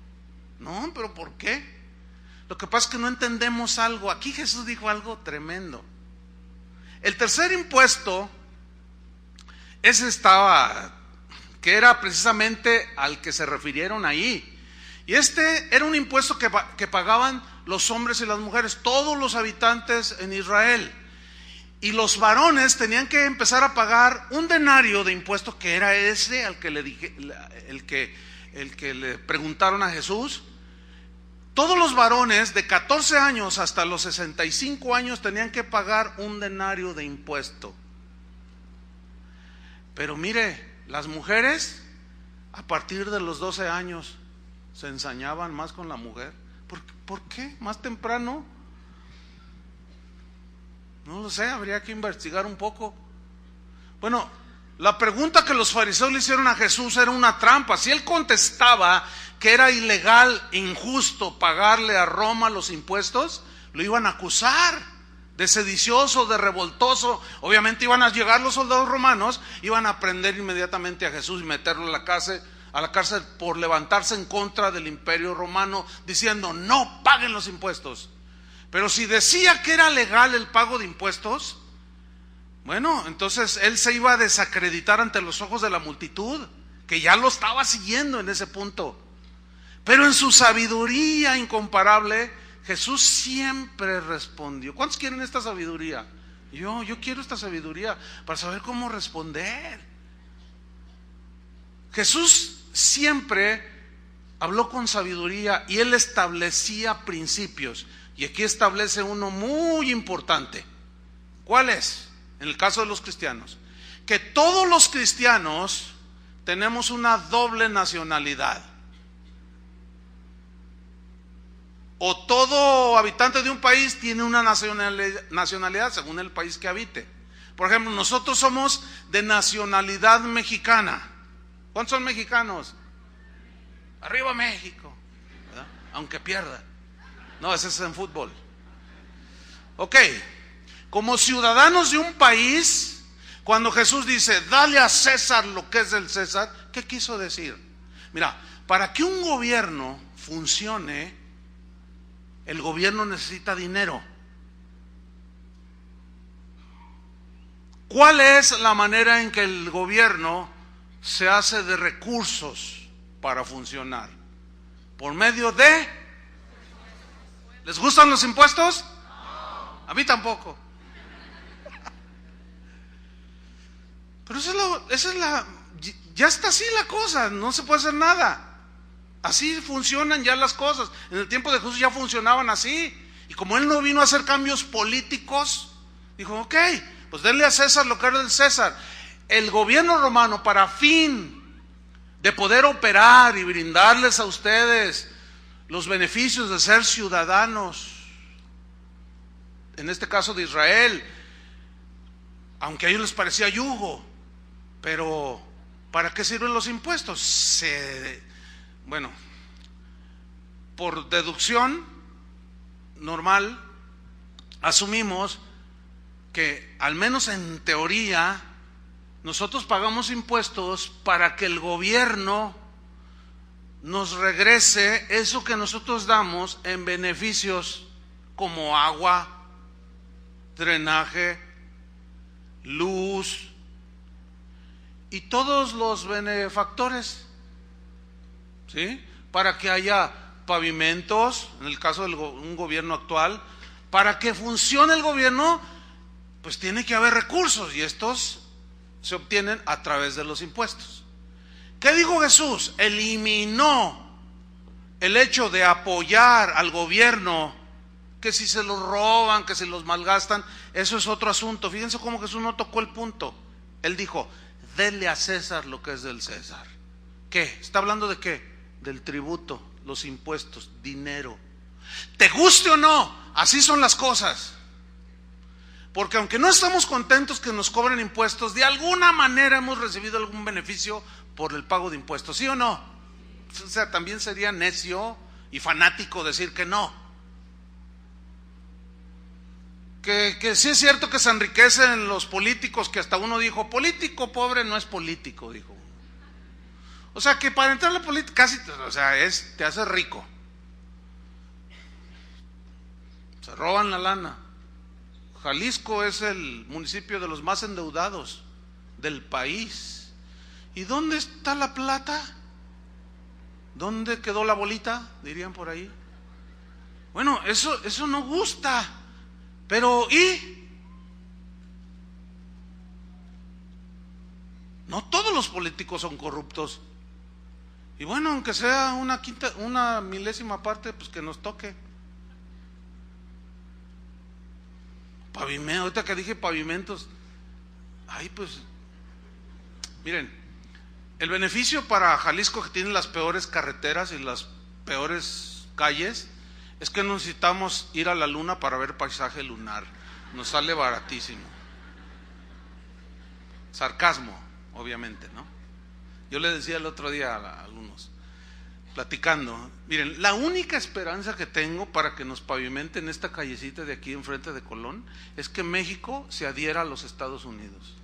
No, pero ¿por qué? Lo que pasa es que no entendemos algo. Aquí Jesús dijo algo tremendo. El tercer impuesto, ese que era precisamente al que se refirieron ahí. Y este era un impuesto que pagaban los hombres y las mujeres, todos los habitantes en Israel. Y los varones tenían que empezar a pagar un denario de impuesto, que era ese al que el que le preguntaron a Jesús. Todos los varones de 14 años hasta los 65 años tenían que pagar un denario de impuesto. Pero mire, las mujeres a partir de los 12 años se ensañaban más con la mujer. ¿Por qué? Más temprano. No lo sé, habría que investigar un poco. Bueno, la pregunta que los fariseos le hicieron a Jesús era una trampa. Si él contestaba que era ilegal, injusto pagarle a Roma los impuestos, lo iban a acusar de sedicioso, de revoltoso. Obviamente iban a llegar los soldados romanos, iban a prender inmediatamente a Jesús y meterlo a la cárcel por levantarse en contra del imperio romano, diciendo no paguen los impuestos. Pero si decía que era legal el pago de impuestos, bueno, entonces él se iba a desacreditar ante los ojos de la multitud, que ya lo estaba siguiendo en ese punto. Pero en su sabiduría incomparable, Jesús siempre respondió. ¿Cuántos quieren esta sabiduría? Yo quiero esta sabiduría para saber cómo responder. Jesús siempre habló con sabiduría y él establecía principios. Y aquí establece uno muy importante. ¿Cuál es? En el caso de los cristianos, que todos los cristianos tenemos una doble nacionalidad. O todo habitante de un país tiene una nacionalidad según el país que habite. Por ejemplo, nosotros somos de nacionalidad mexicana. ¿Cuántos son mexicanos? Arriba México, ¿verdad? Aunque pierda. No, ese es en fútbol. Ok, como ciudadanos de un país, cuando Jesús dice, dale a César lo que es del César, ¿qué quiso decir? Mira, para que un gobierno funcione, el gobierno necesita dinero. ¿Cuál es la manera en que el gobierno se hace de recursos para funcionar? Por medio de... ¿Les gustan los impuestos? No. A mí tampoco. Pero ya está así la cosa, no se puede hacer nada. Así funcionan ya las cosas. En el tiempo de Jesús ya funcionaban así. Y como él no vino a hacer cambios políticos, dijo, ok, pues denle a César lo que era del César. El gobierno romano, para fin de poder operar y brindarles a ustedes los beneficios de ser ciudadanos, en este caso de Israel, aunque a ellos les parecía yugo, pero ¿para qué sirven los impuestos? Bueno, por deducción normal, asumimos que, al menos en teoría, nosotros pagamos impuestos para que el gobierno nos regrese eso que nosotros damos en beneficios como agua, drenaje, luz y todos los benefactores, ¿sí? Para que haya pavimentos, en el caso de un gobierno actual, para que funcione el gobierno, pues tiene que haber recursos y estos se obtienen a través de los impuestos. ¿Qué dijo Jesús? Eliminó el hecho de apoyar al gobierno, que si se los roban, que si los malgastan, eso es otro asunto. Fíjense cómo Jesús no tocó el punto. Él dijo, denle a César lo que es del César. ¿Qué? ¿Está hablando de qué? Del tributo, los impuestos, dinero. ¿Te guste o no? Así son las cosas. Porque aunque no estamos contentos que nos cobren impuestos, de alguna manera hemos recibido algún beneficio por el pago de impuestos, ¿sí o no? O sea, también sería necio y fanático decir que no. Que sí es cierto que se enriquecen los políticos, que hasta uno dijo, político pobre no es político, dijo uno. O sea, que para entrar a la política casi, o sea, te hace rico. Se roban la lana. Jalisco es el municipio de los más endeudados del país. ¿Y dónde está la plata? ¿Dónde quedó la bolita? Dirían por ahí. Bueno, eso no gusta. Pero ¿y? No todos los políticos son corruptos. Y bueno, aunque sea una milésima parte, pues que nos toque. Pavimento, ahorita que dije pavimentos, ay pues, miren, el beneficio para Jalisco, que tiene las peores carreteras y las peores calles, es que no necesitamos ir a la luna para ver paisaje lunar, nos sale baratísimo. Sarcasmo, obviamente, ¿no? Yo le decía el otro día a algunos, platicando, miren, la única esperanza que tengo para que nos pavimenten esta callecita de aquí enfrente de Colón es que México se adhiera a los Estados Unidos.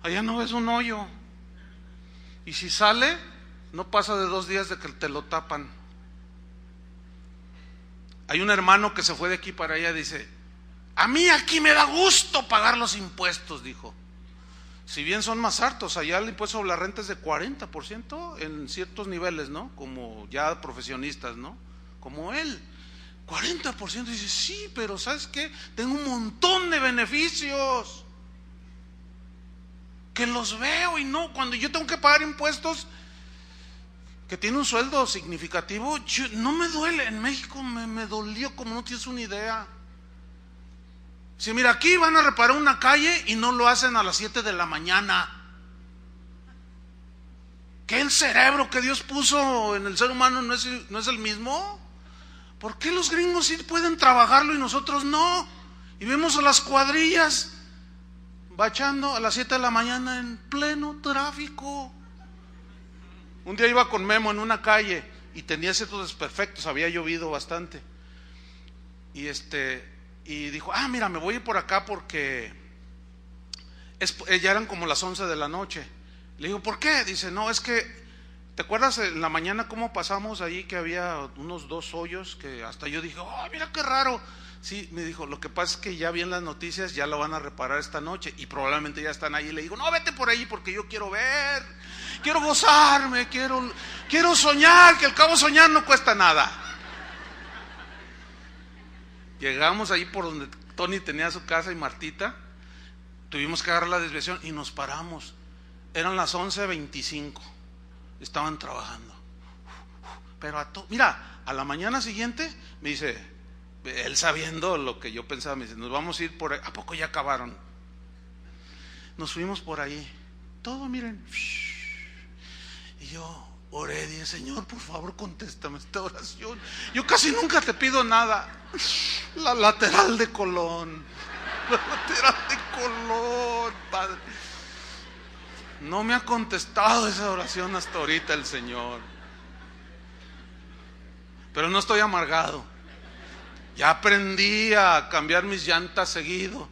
Allá no ves un hoyo, y si sale, no pasa de 2 días de que te lo tapan. Hay un hermano que se fue de aquí para allá, dice, a mí aquí me da gusto pagar los impuestos, dijo. Si bien son más hartos, allá el impuesto sobre la renta es de 40% en ciertos niveles, ¿no? Como ya profesionistas, ¿no? Como él, 40%. Dice, sí, pero ¿sabes qué? Tengo un montón de beneficios que los veo y no, cuando yo tengo que pagar impuestos, que tiene un sueldo significativo, no me duele. En México me dolió como no tienes una idea. Si mira, aquí van a reparar una calle y no lo hacen a las 7 de la mañana. ¿Qué el cerebro que Dios puso en el ser humano no es el mismo? ¿Por qué los gringos sí pueden trabajarlo y nosotros no? Y vemos a las cuadrillas bachando a las 7 de la mañana en pleno tráfico. Un día iba con Memo en una calle y tenía ciertos desperfectos, había llovido bastante. Y dijo, mira, me voy a ir por acá porque ya eran como las 11 de la noche. Le digo, ¿por qué? Dice, no, es que, ¿te acuerdas en la mañana cómo pasamos ahí que había unos 2 hoyos que hasta yo dije, oh, mira qué raro? Sí, me dijo, lo que pasa es que ya vi en las noticias, ya lo van a reparar esta noche y probablemente ya están ahí. Le digo, no, vete por ahí porque yo quiero ver, quiero gozarme, quiero soñar, que al cabo soñar no cuesta nada. Llegamos ahí por donde Tony tenía su casa y Martita, tuvimos que agarrar la desviación y nos paramos. Eran las 11:25, estaban trabajando. Pero mira, a la mañana siguiente me dice, él sabiendo lo que yo pensaba, me dice, nos vamos a ir por ahí. ¿A poco ya acabaron? Nos fuimos por ahí, todo miren. Y yo oré, dije, Señor, por favor, contéstame esta oración. Yo casi nunca te pido nada. La lateral de Colón. La lateral de Colón, Padre. No me ha contestado esa oración hasta ahorita el Señor. Pero no estoy amargado. Ya aprendí a cambiar mis llantas seguido.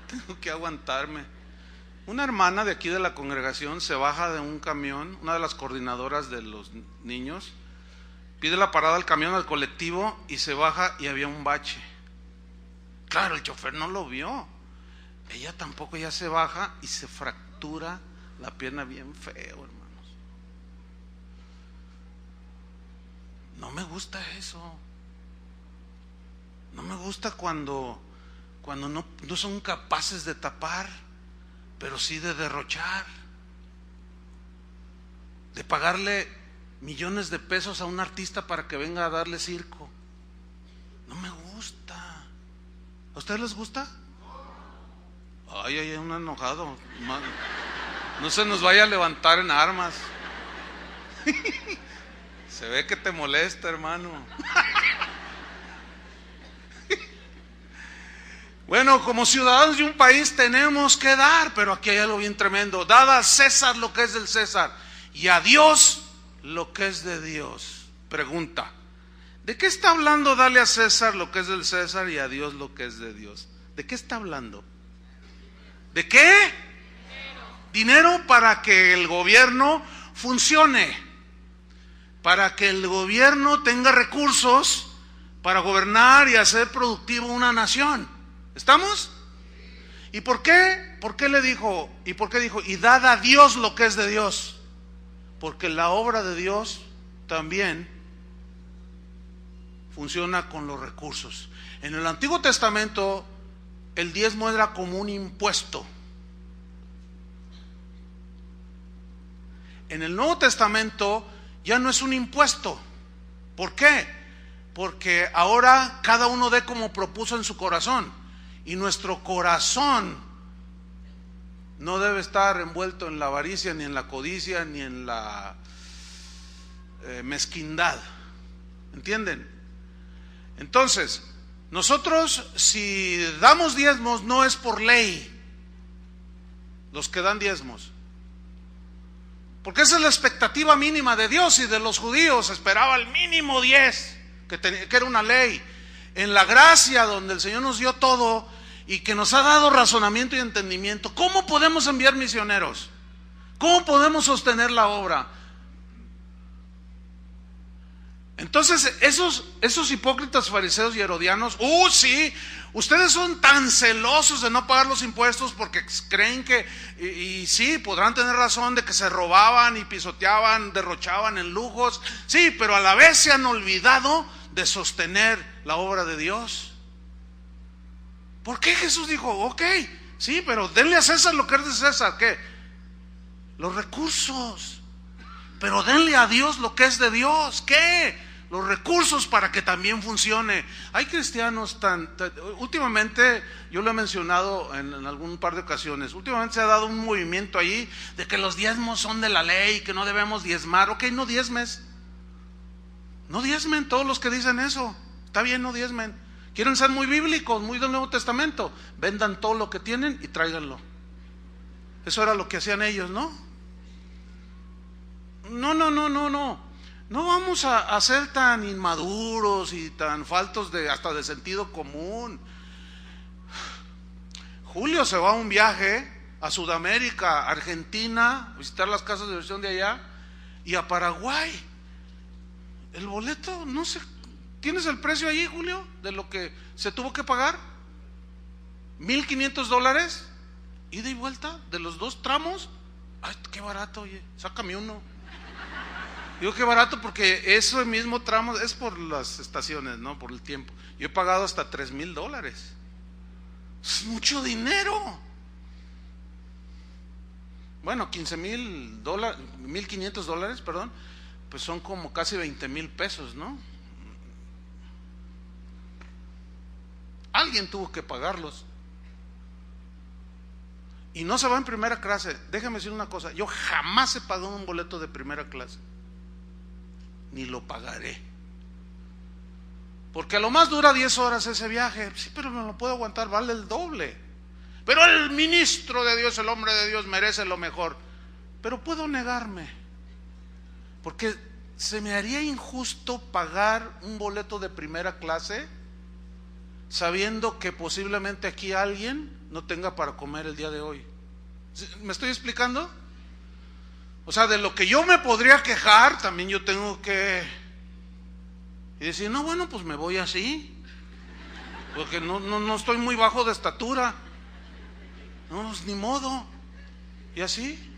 Tengo que aguantarme. Una hermana de aquí de la congregación se baja de un camión, una de las coordinadoras de los niños, pide la parada al camión, al colectivo, y se baja y había un bache claro, el chofer no lo vio. Ella tampoco, ya se baja y se fractura la pierna bien feo, hermanos. No me gusta eso. No me gusta cuando no son capaces de tapar, pero sí de derrochar, de pagarle millones de pesos a un artista para que venga a darle circo. No me gusta. ¿A ustedes les gusta? Ay, hay un enojado. No se nos vaya a levantar en armas. Se ve que te molesta, hermano. Bueno, como ciudadanos de un país tenemos que dar, pero aquí hay algo bien tremendo. Dad a César lo que es del César y a Dios lo que es de Dios. Pregunta: ¿de qué está hablando darle a César lo que es del César y a Dios lo que es de Dios? ¿De qué está hablando? ¿De qué? Dinero para que el gobierno funcione, para que el gobierno tenga recursos para gobernar y hacer productivo una nación. ¿Estamos? ¿Y por qué? ¿Por qué le dijo? ¿Y por qué dijo? Y dad a Dios lo que es de Dios. Porque la obra de Dios también funciona con los recursos. En el Antiguo Testamento el diezmo era como un impuesto. En el Nuevo Testamento ya no es un impuesto. ¿Por qué? Porque ahora cada uno dé como propuso en su corazón. Y nuestro corazón no debe estar envuelto en la avaricia, ni en la codicia, ni en la mezquindad. ¿Entienden? Entonces, nosotros si damos diezmos no es por ley, los que dan diezmos, porque esa es la expectativa mínima de Dios y de los judíos. Esperaba el mínimo 10, que era una ley. En la gracia donde el Señor nos dio todo y que nos ha dado razonamiento y entendimiento, ¿cómo podemos enviar misioneros? ¿Cómo podemos sostener la obra? Entonces esos hipócritas fariseos y herodianos, sí, ustedes son tan celosos de no pagar los impuestos porque creen que, y sí, podrán tener razón de que se robaban y pisoteaban, derrochaban en lujos, sí, pero a la vez se han olvidado de sostener la obra de Dios. ¿Por qué Jesús dijo, ok, sí, pero denle a César lo que es de César? ¿Qué? Los recursos. Pero denle a Dios lo que es de Dios. ¿Qué? Los recursos para que también funcione. Hay cristianos últimamente, yo lo he mencionado en algún par de ocasiones, últimamente se ha dado un movimiento ahí de que los diezmos son de la ley, que no debemos diezmar. Ok, no diezmes. No diezmen todos los que dicen eso. Está bien, no diezmen. Quieren ser muy bíblicos, muy del Nuevo Testamento. Vendan todo lo que tienen y tráiganlo. Eso era lo que hacían ellos, ¿no? No. No vamos a ser tan inmaduros y tan faltos hasta de sentido común. Julio se va a un viaje a Sudamérica, Argentina, visitar las casas de diversión de allá, y a Paraguay. El boleto, no sé, ¿tienes el precio ahí, Julio, de lo que se tuvo que pagar? $1,500, ida y vuelta, de los 2 tramos. Ay, qué barato, oye, sácame uno. Digo qué barato porque ese mismo tramo es por las estaciones, no por el tiempo. Yo he pagado hasta $3,000. Es mucho dinero. Bueno, $15,000, $1,500, perdón, pues son como casi 20,000 pesos, ¿no? Alguien tuvo que pagarlos. Y no se va en primera clase. Déjame decir una cosa, yo jamás he pagado un boleto de primera clase, ni lo pagaré, porque a lo más dura 10 horas ese viaje. Sí, pero me lo puedo aguantar, vale el doble. Pero el ministro de Dios, el hombre de Dios, merece lo mejor. Pero puedo negarme, porque se me haría injusto pagar un boleto de primera clase sabiendo que posiblemente aquí alguien no tenga para comer el día de hoy. ¿Me estoy explicando? O sea, de lo que yo me podría quejar, también yo tengo que y decir, no, bueno, pues me voy así. porque no estoy muy bajo de estatura. No, pues, ni modo. Y así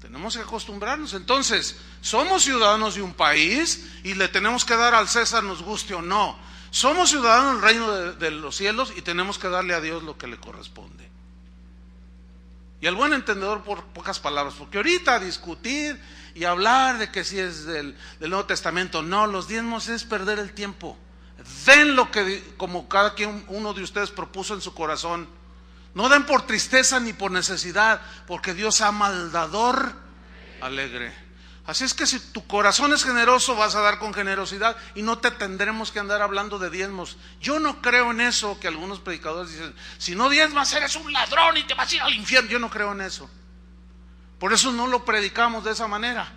tenemos que acostumbrarnos. Entonces, somos ciudadanos de un país y le tenemos que dar al César, nos guste o no. Somos ciudadanos del reino de los cielos y tenemos que darle a Dios lo que le corresponde. Y al buen entendedor, por pocas palabras, porque ahorita discutir y hablar de que si es del Nuevo Testamento, no, los diezmos es perder el tiempo. Den lo que, como cada quien, uno de ustedes propuso en su corazón. No den por tristeza ni por necesidad, porque Dios ama al dador alegre. Así es que si tu corazón es generoso, vas a dar con generosidad y no te tendremos que andar hablando de diezmos. Yo no creo en eso que algunos predicadores dicen, si no diezmas eres un ladrón y te vas a ir al infierno. Yo no creo en eso. Por eso no lo predicamos de esa manera.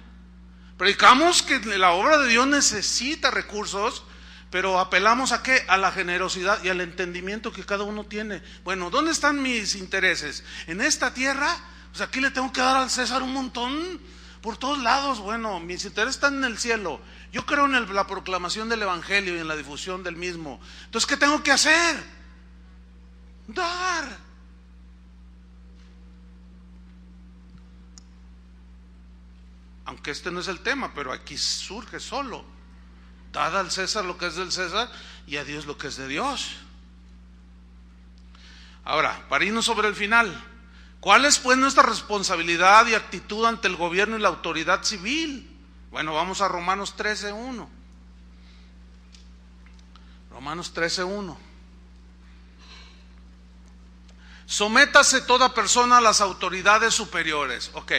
Predicamos que la obra de Dios necesita recursos, pero apelamos ¿a qué? A la generosidad y al entendimiento que cada uno tiene. Bueno, ¿dónde están mis intereses? ¿En esta tierra? Pues aquí le tengo que dar al César un montón. Por todos lados. Bueno, mis intereses están en el cielo. Yo creo en la proclamación del evangelio y en la difusión del mismo. Entonces, ¿qué tengo que hacer? Dar. Aunque este no es el tema, pero aquí surge solo. Dad al César lo que es del César y a Dios lo que es de Dios. Ahora, para irnos sobre el final, ¿cuál es pues nuestra responsabilidad y actitud ante el gobierno y la autoridad civil? Bueno, vamos a Romanos 13:1. Romanos 13:1. Sométase toda persona a las autoridades superiores. Ok,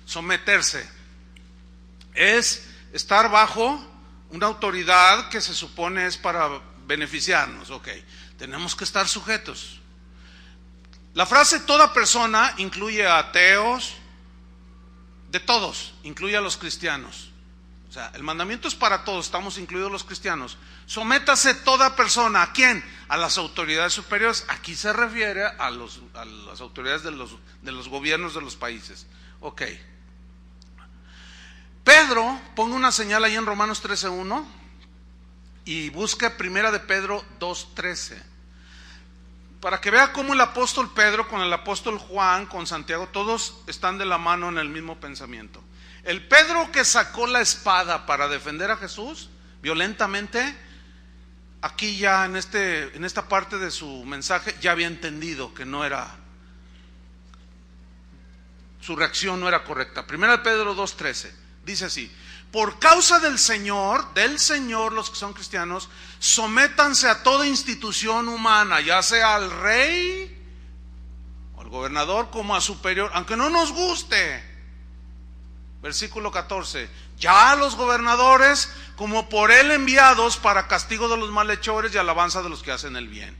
someterse es estar bajo una autoridad que se supone es para beneficiarnos. Ok, tenemos que estar sujetos. La frase toda persona incluye a ateos, de todos, incluye a los cristianos. O sea, el mandamiento es para todos, estamos incluidos los cristianos. Sométase toda persona, ¿a quién? A las autoridades superiores. Aquí se refiere a las autoridades de los gobiernos de los países. Ok. Pedro, ponga una señal ahí en Romanos 13:1 y busque primera de Pedro 2:13. Para que vea cómo el apóstol Pedro con el apóstol Juan, con Santiago, todos están de la mano en el mismo pensamiento. El Pedro que sacó la espada para defender a Jesús violentamente, aquí ya en esta parte de su mensaje ya había entendido que su reacción no era correcta. Primera de Pedro 2:13 dice así: por causa del Señor, los que son cristianos, sométanse a toda institución humana, ya sea al rey o al gobernador como a superior, aunque no nos guste. Versículo 14: ya a los gobernadores como por él enviados para castigo de los malhechores y alabanza de los que hacen el bien.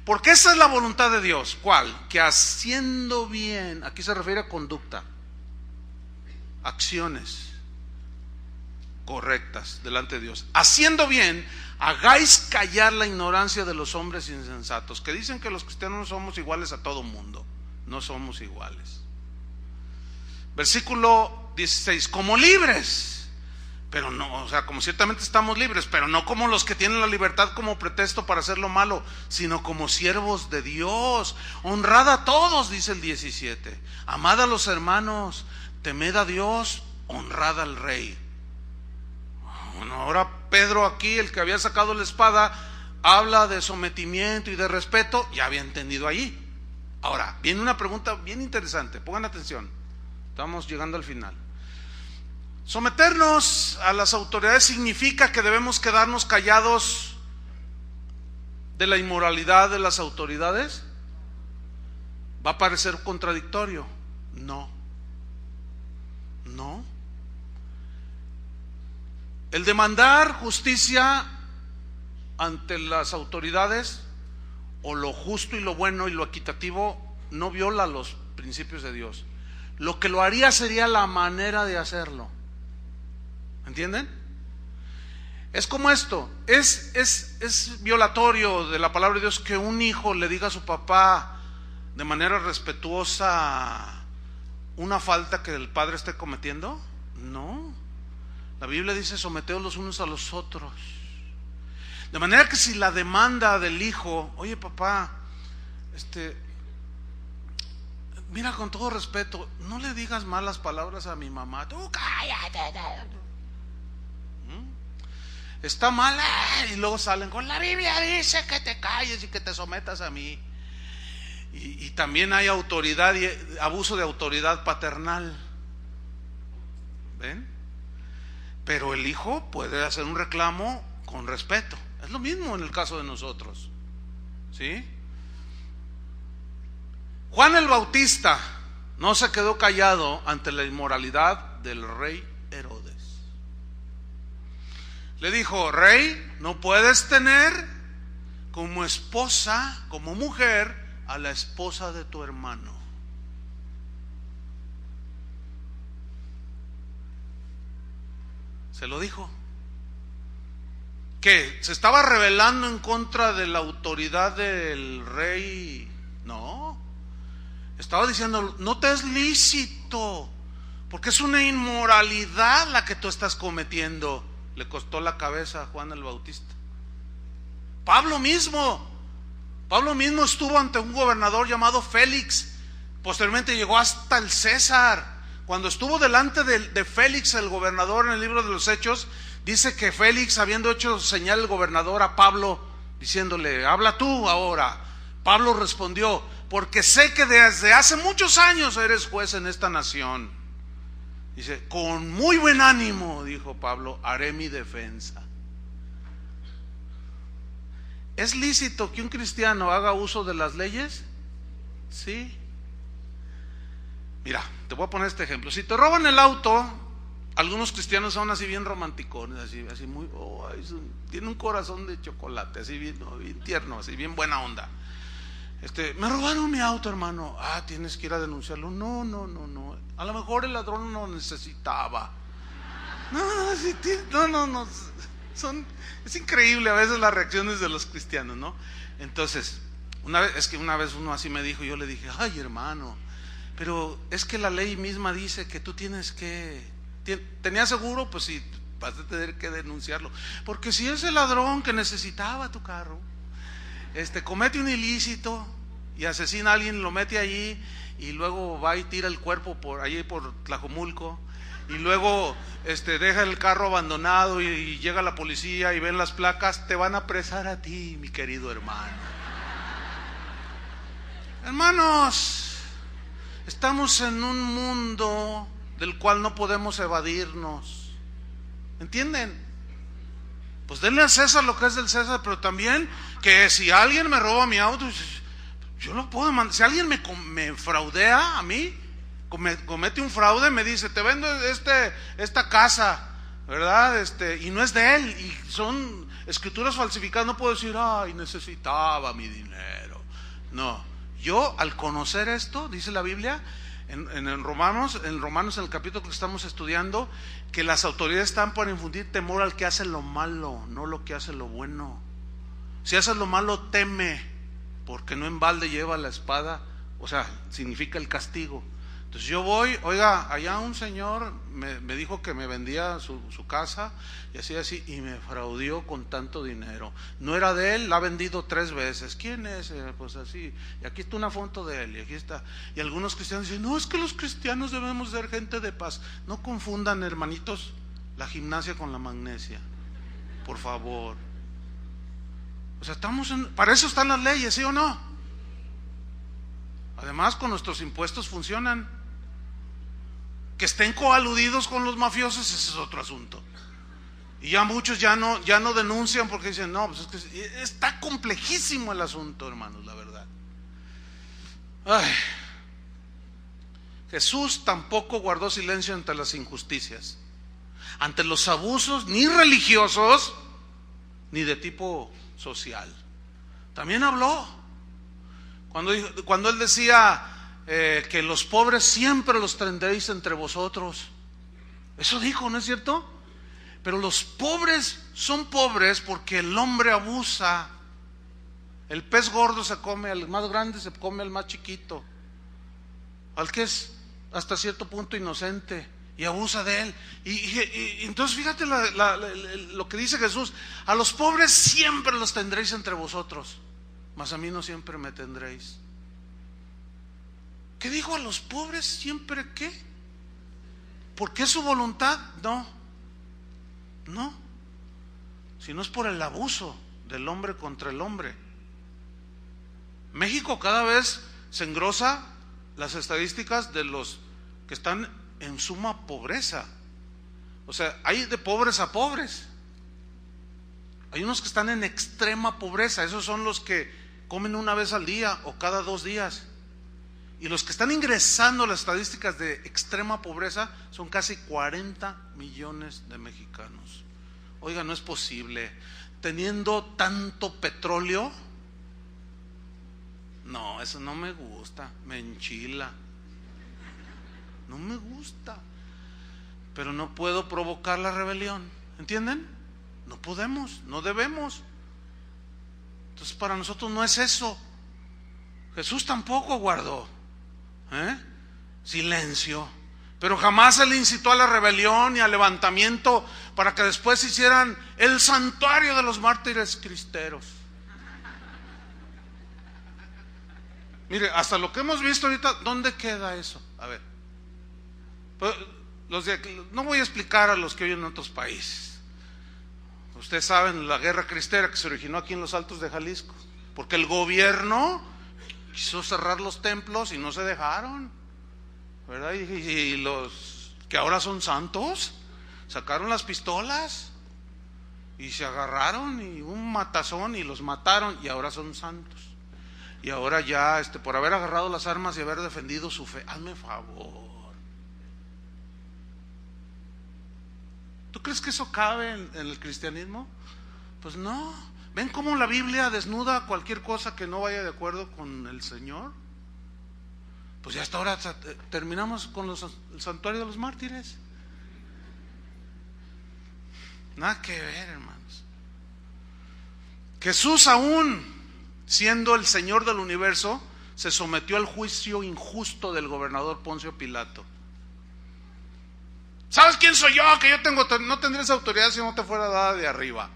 Porque esa es la voluntad de Dios. ¿Cuál? Que haciendo bien, aquí se refiere a conducta, acciones correctas delante de Dios, haciendo bien, hagáis callar la ignorancia de los hombres insensatos, que dicen que los cristianos no somos iguales a todo mundo. No somos iguales. Versículo 16: como libres, pero no, o sea, como ciertamente estamos libres, pero no como los que tienen la libertad como pretexto para hacer lo malo, sino como siervos de Dios. Honrad a todos, dice el 17. Amad a los hermanos, temed a Dios, honrad al rey. Bueno, ahora Pedro aquí, el que había sacado la espada, habla de sometimiento y de respeto, ya había entendido ahí. Ahora, viene una pregunta bien interesante, pongan atención, estamos llegando al final. Someternos a las autoridades significa que debemos quedarnos callados de la inmoralidad de las autoridades. ¿Va a parecer contradictorio? No. El demandar justicia ante las autoridades, o lo justo y lo bueno y lo equitativo, no viola los principios de Dios. Lo que lo haría sería la manera de hacerlo. ¿Entienden? Es como esto, es violatorio de la palabra de Dios que un hijo le diga a su papá de manera respetuosa una falta que el padre esté cometiendo. No. La Biblia dice: someteos los unos a los otros. De manera que si la demanda del hijo, oye papá, mira, con todo respeto, no le digas malas palabras a mi mamá, tú cállate. Está mal, y luego salen con la Biblia dice que te calles y que te sometas a mí. Y también hay autoridad y abuso de autoridad paternal. ¿Ven? Pero el hijo puede hacer un reclamo con respeto. Es lo mismo en el caso de nosotros. ¿Sí? Juan el Bautista no se quedó callado ante la inmoralidad del rey Herodes. Le dijo: rey, no puedes tener como esposa, como mujer, a la esposa de tu hermano. Se lo dijo. ¿Qué? ¿Se estaba rebelando en contra de la autoridad del rey? No. Estaba diciendo: no te es lícito, porque es una inmoralidad la que tú estás cometiendo. Le costó la cabeza a Juan el Bautista. Pablo mismo estuvo ante un gobernador llamado Félix. Posteriormente llegó hasta el César. Cuando estuvo delante de Félix, el gobernador, en el libro de los Hechos, dice que Félix, habiendo hecho señal el gobernador a Pablo, diciéndole: habla tú ahora. Pablo respondió: porque sé que desde hace muchos años eres juez en esta nación. Dice: con muy buen ánimo, dijo Pablo, haré mi defensa. ¿Es lícito que un cristiano haga uso de las leyes? Sí. Mira, te voy a poner este ejemplo. Si te roban el auto, algunos cristianos son así bien romanticones, así muy, tiene un corazón de chocolate, así bien tierno, así bien buena onda. Me robaron mi auto, hermano. Tienes que ir a denunciarlo. No. A lo mejor el ladrón no necesitaba. No. Es increíble a veces las reacciones de los cristianos, ¿no? Entonces, una vez uno así me dijo, y yo le dije: ay, hermano, pero es que la ley misma dice que tú tienes que... ¿Tenías seguro? Pues sí, vas a tener que denunciarlo. Porque si es el ladrón que necesitaba tu carro, comete un ilícito y asesina a alguien, lo mete allí, y luego va y tira el cuerpo por Tlajomulco, y luego deja el carro abandonado y llega la policía y ven las placas, te van a apresar a ti, mi querido hermano. Hermanos, estamos en un mundo del cual no podemos evadirnos. ¿Entienden? Pues denle a César lo que es del César, pero también que si alguien me roba mi auto, yo lo puedo mandar. Si alguien me fraudea a mí, comete un fraude, me dice: te vendo esta casa, ¿verdad? Y no es de él, y son escrituras falsificadas, no puedo decir: ay, necesitaba mi dinero. No, yo al conocer esto, dice la Biblia en Romanos, en el capítulo que estamos estudiando, que las autoridades están para infundir temor al que hace lo malo, no lo que hace lo bueno. Si haces lo malo, teme, porque no en balde lleva la espada, o sea, significa el castigo. Entonces yo voy, oiga, allá un señor me dijo que me vendía su casa, y así, y me fraudió con tanto dinero. No era de él, la ha vendido 3 veces. ¿Quién es? Pues así, y aquí está una foto de él, y aquí está. Y algunos cristianos dicen: no, es que los cristianos debemos ser gente de paz. No confundan, hermanitos, la gimnasia con la magnesia, por favor. O sea, para eso están las leyes, ¿sí o no? Además, con nuestros impuestos funcionan. Que estén coaludidos con los mafiosos, ese es otro asunto. Y ya muchos ya no denuncian porque dicen: no, pues es que está complejísimo el asunto, hermanos, la verdad. Ay. Jesús tampoco guardó silencio ante las injusticias, ante los abusos, ni religiosos, ni de tipo social. También habló. Cuando él decía que los pobres siempre los tendréis entre vosotros. Eso dijo, ¿no es cierto? Pero los pobres son pobres porque el hombre abusa. El pez gordo se come al más grande, se come al más chiquito, al que es hasta cierto punto inocente, y abusa de él. Y entonces fíjate lo que dice Jesús: a los pobres siempre los tendréis entre vosotros, mas a mí no siempre me tendréis. ¿Qué dijo? ¿A los pobres siempre qué? ¿Por qué su voluntad? No, si no es por el abuso del hombre contra el hombre. México cada vez se engrosa las estadísticas de los que están en suma pobreza. O sea, hay de pobres a pobres. Hay unos que están en extrema pobreza. Esos son los que comen una vez al día o cada 2 días. Y los que están ingresando a las estadísticas de extrema pobreza son casi 40 millones de mexicanos. Oiga, no es posible. Teniendo tanto petróleo, no, eso no me gusta, me enchila. No me gusta. Pero no puedo provocar la rebelión, ¿entienden? No podemos, no debemos. Entonces para nosotros no es eso. Jesús tampoco guardó silencio, pero jamás se le incitó a la rebelión y al levantamiento para que después hicieran el santuario de los mártires cristeros. Mire, hasta lo que hemos visto ahorita, ¿dónde queda eso? A ver, no voy a explicar a los que oyen en otros países. Ustedes saben la guerra cristera que se originó aquí en los Altos de Jalisco, porque el gobierno quiso cerrar los templos y no se dejaron, ¿verdad? Y los que ahora son santos sacaron las pistolas y se agarraron y un matazón y los mataron y ahora son santos. Y ahora ya por haber agarrado las armas y haber defendido su fe, hazme favor. ¿Tú crees que eso cabe en el cristianismo? Pues no. ¿Ven cómo la Biblia desnuda cualquier cosa que no vaya de acuerdo con el Señor? Pues ya hasta ahora terminamos con el santuario de los mártires. Nada que ver, hermanos. Jesús, aún siendo el Señor del universo, se sometió al juicio injusto del gobernador Poncio Pilato. ¿Sabes quién soy yo? Que yo no tendría esa autoridad si no te fuera dada de arriba.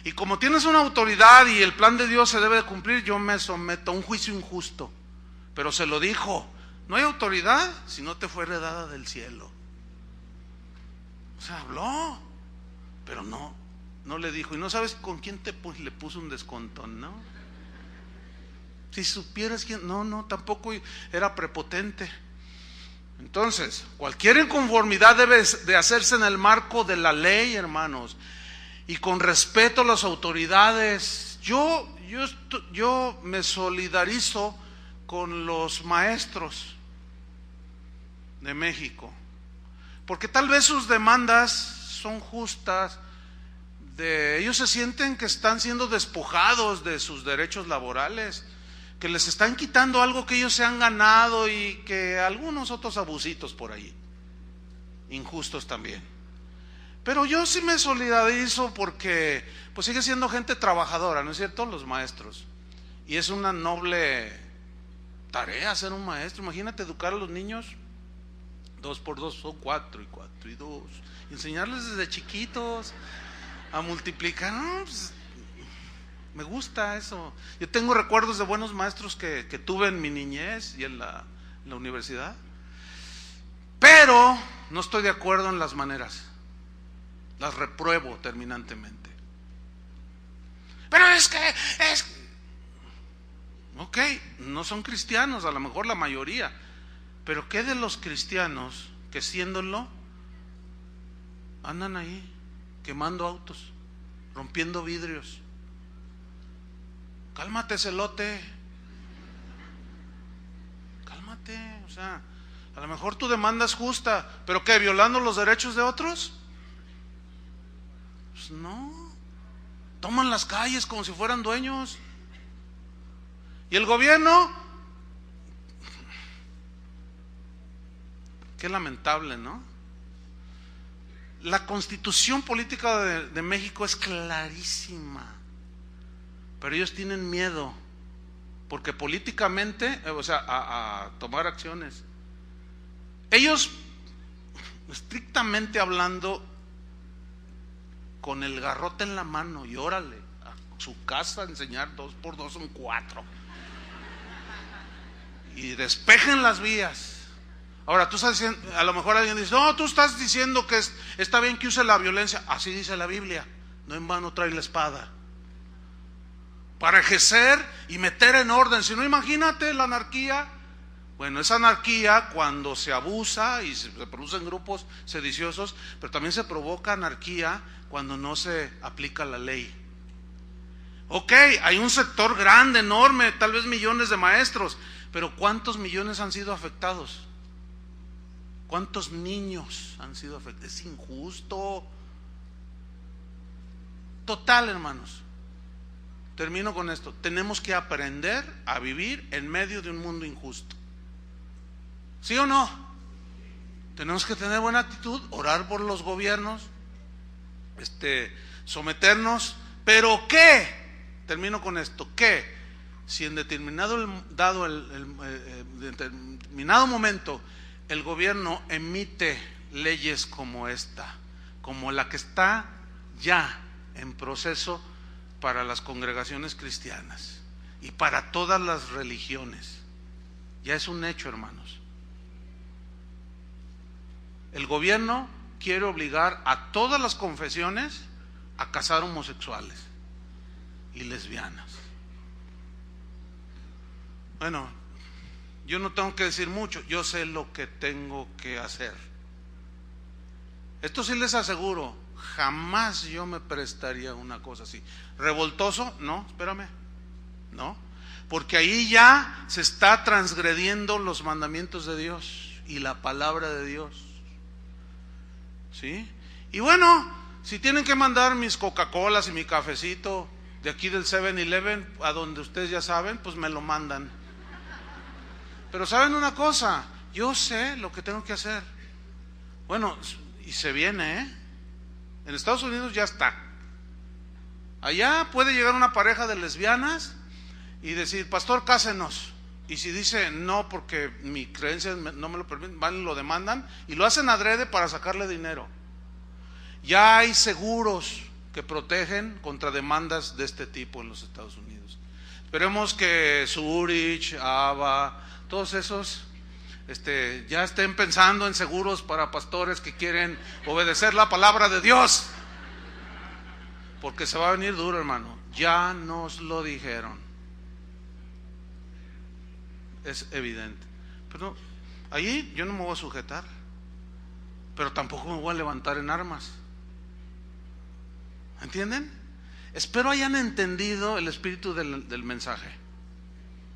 Y como tienes una autoridad y el plan de Dios se debe de cumplir, yo me someto a un juicio injusto. Pero se lo dijo: no hay autoridad si no te fue heredada del cielo. O sea, habló, pero no le dijo. Y no sabes con quién le puso un descontón, ¿no? Si supieras quién, no, tampoco era prepotente. Entonces, cualquier inconformidad debe de hacerse en el marco de la ley, hermanos, y con respeto a las autoridades. Yo me solidarizo con los maestros de México, porque tal vez sus demandas son justas. Ellos se sienten que están siendo despojados de sus derechos laborales, que les están quitando algo que ellos se han ganado y que algunos otros abusitos por ahí, injustos también. Pero yo sí me solidarizo porque pues sigue siendo gente trabajadora, ¿no es cierto? Los maestros. Y es una noble tarea ser un maestro. Imagínate educar a los niños. 2 por 2 son 4 y 4 y 2. Enseñarles desde chiquitos a multiplicar. No, pues, me gusta eso. Yo tengo recuerdos de buenos maestros que tuve en mi niñez y en la universidad. Pero no estoy de acuerdo en las maneras. Las repruebo terminantemente. Pero ok, no son cristianos, a lo mejor la mayoría. Pero ¿qué de los cristianos que siéndolo andan ahí quemando autos, rompiendo vidrios? Cálmate, celote. Cálmate, o sea, a lo mejor tu demanda es justa, pero ¿qué? ¿Violando los derechos de otros? Pues no. Toman las calles como si fueran dueños. Y el gobierno, qué lamentable, ¿no? La constitución política de México es clarísima, pero ellos tienen miedo, porque políticamente, o sea, a tomar acciones. Ellos, estrictamente hablando, con el garrote en la mano y órale a su casa a enseñar 2 por 2 son 4 y despejen las vías. Ahora tú estás diciendo, a lo mejor alguien dice, no, tú estás diciendo que está bien que use la violencia. Así dice la Biblia, no en vano trae la espada para ejercer y meter en orden. Si no, imagínate la anarquía. Bueno, esa anarquía cuando se abusa y se producen grupos sediciosos, pero también se provoca anarquía cuando no se aplica la ley. Ok, hay un sector grande, enorme, tal vez millones de maestros, pero ¿cuántos millones han sido afectados? ¿Cuántos niños han sido afectados? Es injusto. Total, hermanos. Termino con esto. Tenemos que aprender a vivir en medio de un mundo injusto. ¿Sí o no? Tenemos que tener buena actitud, orar por los gobiernos, someternos. ¿Pero qué? Termino con esto. ¿Qué? Si en determinado momento el gobierno emite leyes como esta, como la que está ya en proceso para las congregaciones cristianas y para todas las religiones, ya es un hecho, hermanos. El gobierno quiere obligar a todas las confesiones a casar homosexuales y lesbianas. Bueno, yo no tengo que decir mucho, yo sé lo que tengo que hacer. Esto sí les aseguro, jamás yo me prestaría a una cosa así. ¿Revoltoso? No, espérame, no, porque ahí ya se está transgrediendo los mandamientos de Dios y la palabra de Dios. ¿Sí? Y bueno, si tienen que mandar mis Coca-Colas y mi cafecito de aquí del 7-Eleven a donde ustedes ya saben, pues me lo mandan. Pero ¿saben una cosa? Yo sé lo que tengo que hacer. Bueno, y se viene, en Estados Unidos ya está. Allá puede llegar una pareja de lesbianas y decir, pastor, cásenos. Y si dice no porque mi creencia no me lo permite, van y lo demandan y lo hacen adrede para sacarle dinero. Ya hay seguros que protegen contra demandas de este tipo en los Estados Unidos. Esperemos que Zurich, ABA, todos esos ya estén pensando en seguros para pastores que quieren obedecer la palabra de Dios, porque se va a venir duro, hermano. Ya nos lo dijeron, es evidente. Pero allí yo no me voy a sujetar, pero tampoco me voy a levantar en armas. ¿Entienden? Espero hayan entendido el espíritu del mensaje.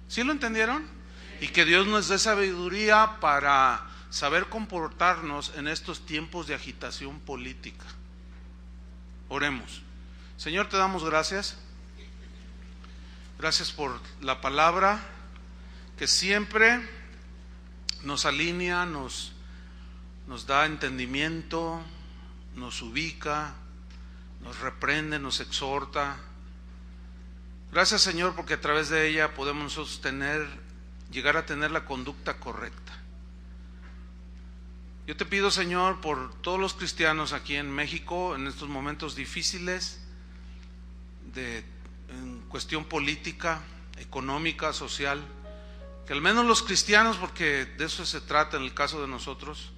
¿Sí lo entendieron? Y que Dios nos dé sabiduría para saber comportarnos en estos tiempos de agitación política. Oremos. Señor, te damos gracias. Gracias por la palabra que siempre nos alinea, nos da entendimiento, nos ubica, nos reprende, nos exhorta. Gracias, Señor, porque a través de ella podemos nosotros llegar a tener la conducta correcta. Yo te pido, Señor, por todos los cristianos aquí en México, en estos momentos difíciles en cuestión política, económica, social, que al menos los cristianos, porque de eso se trata en el caso de nosotros,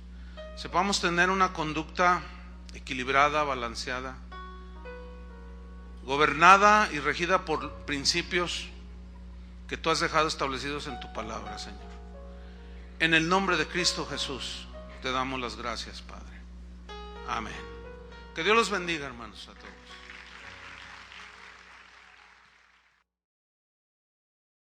sepamos tener una conducta equilibrada, balanceada, gobernada y regida por principios que tú has dejado establecidos en tu palabra, Señor. En el nombre de Cristo Jesús te damos las gracias, Padre. Amén. Que Dios los bendiga, hermanos, a todos.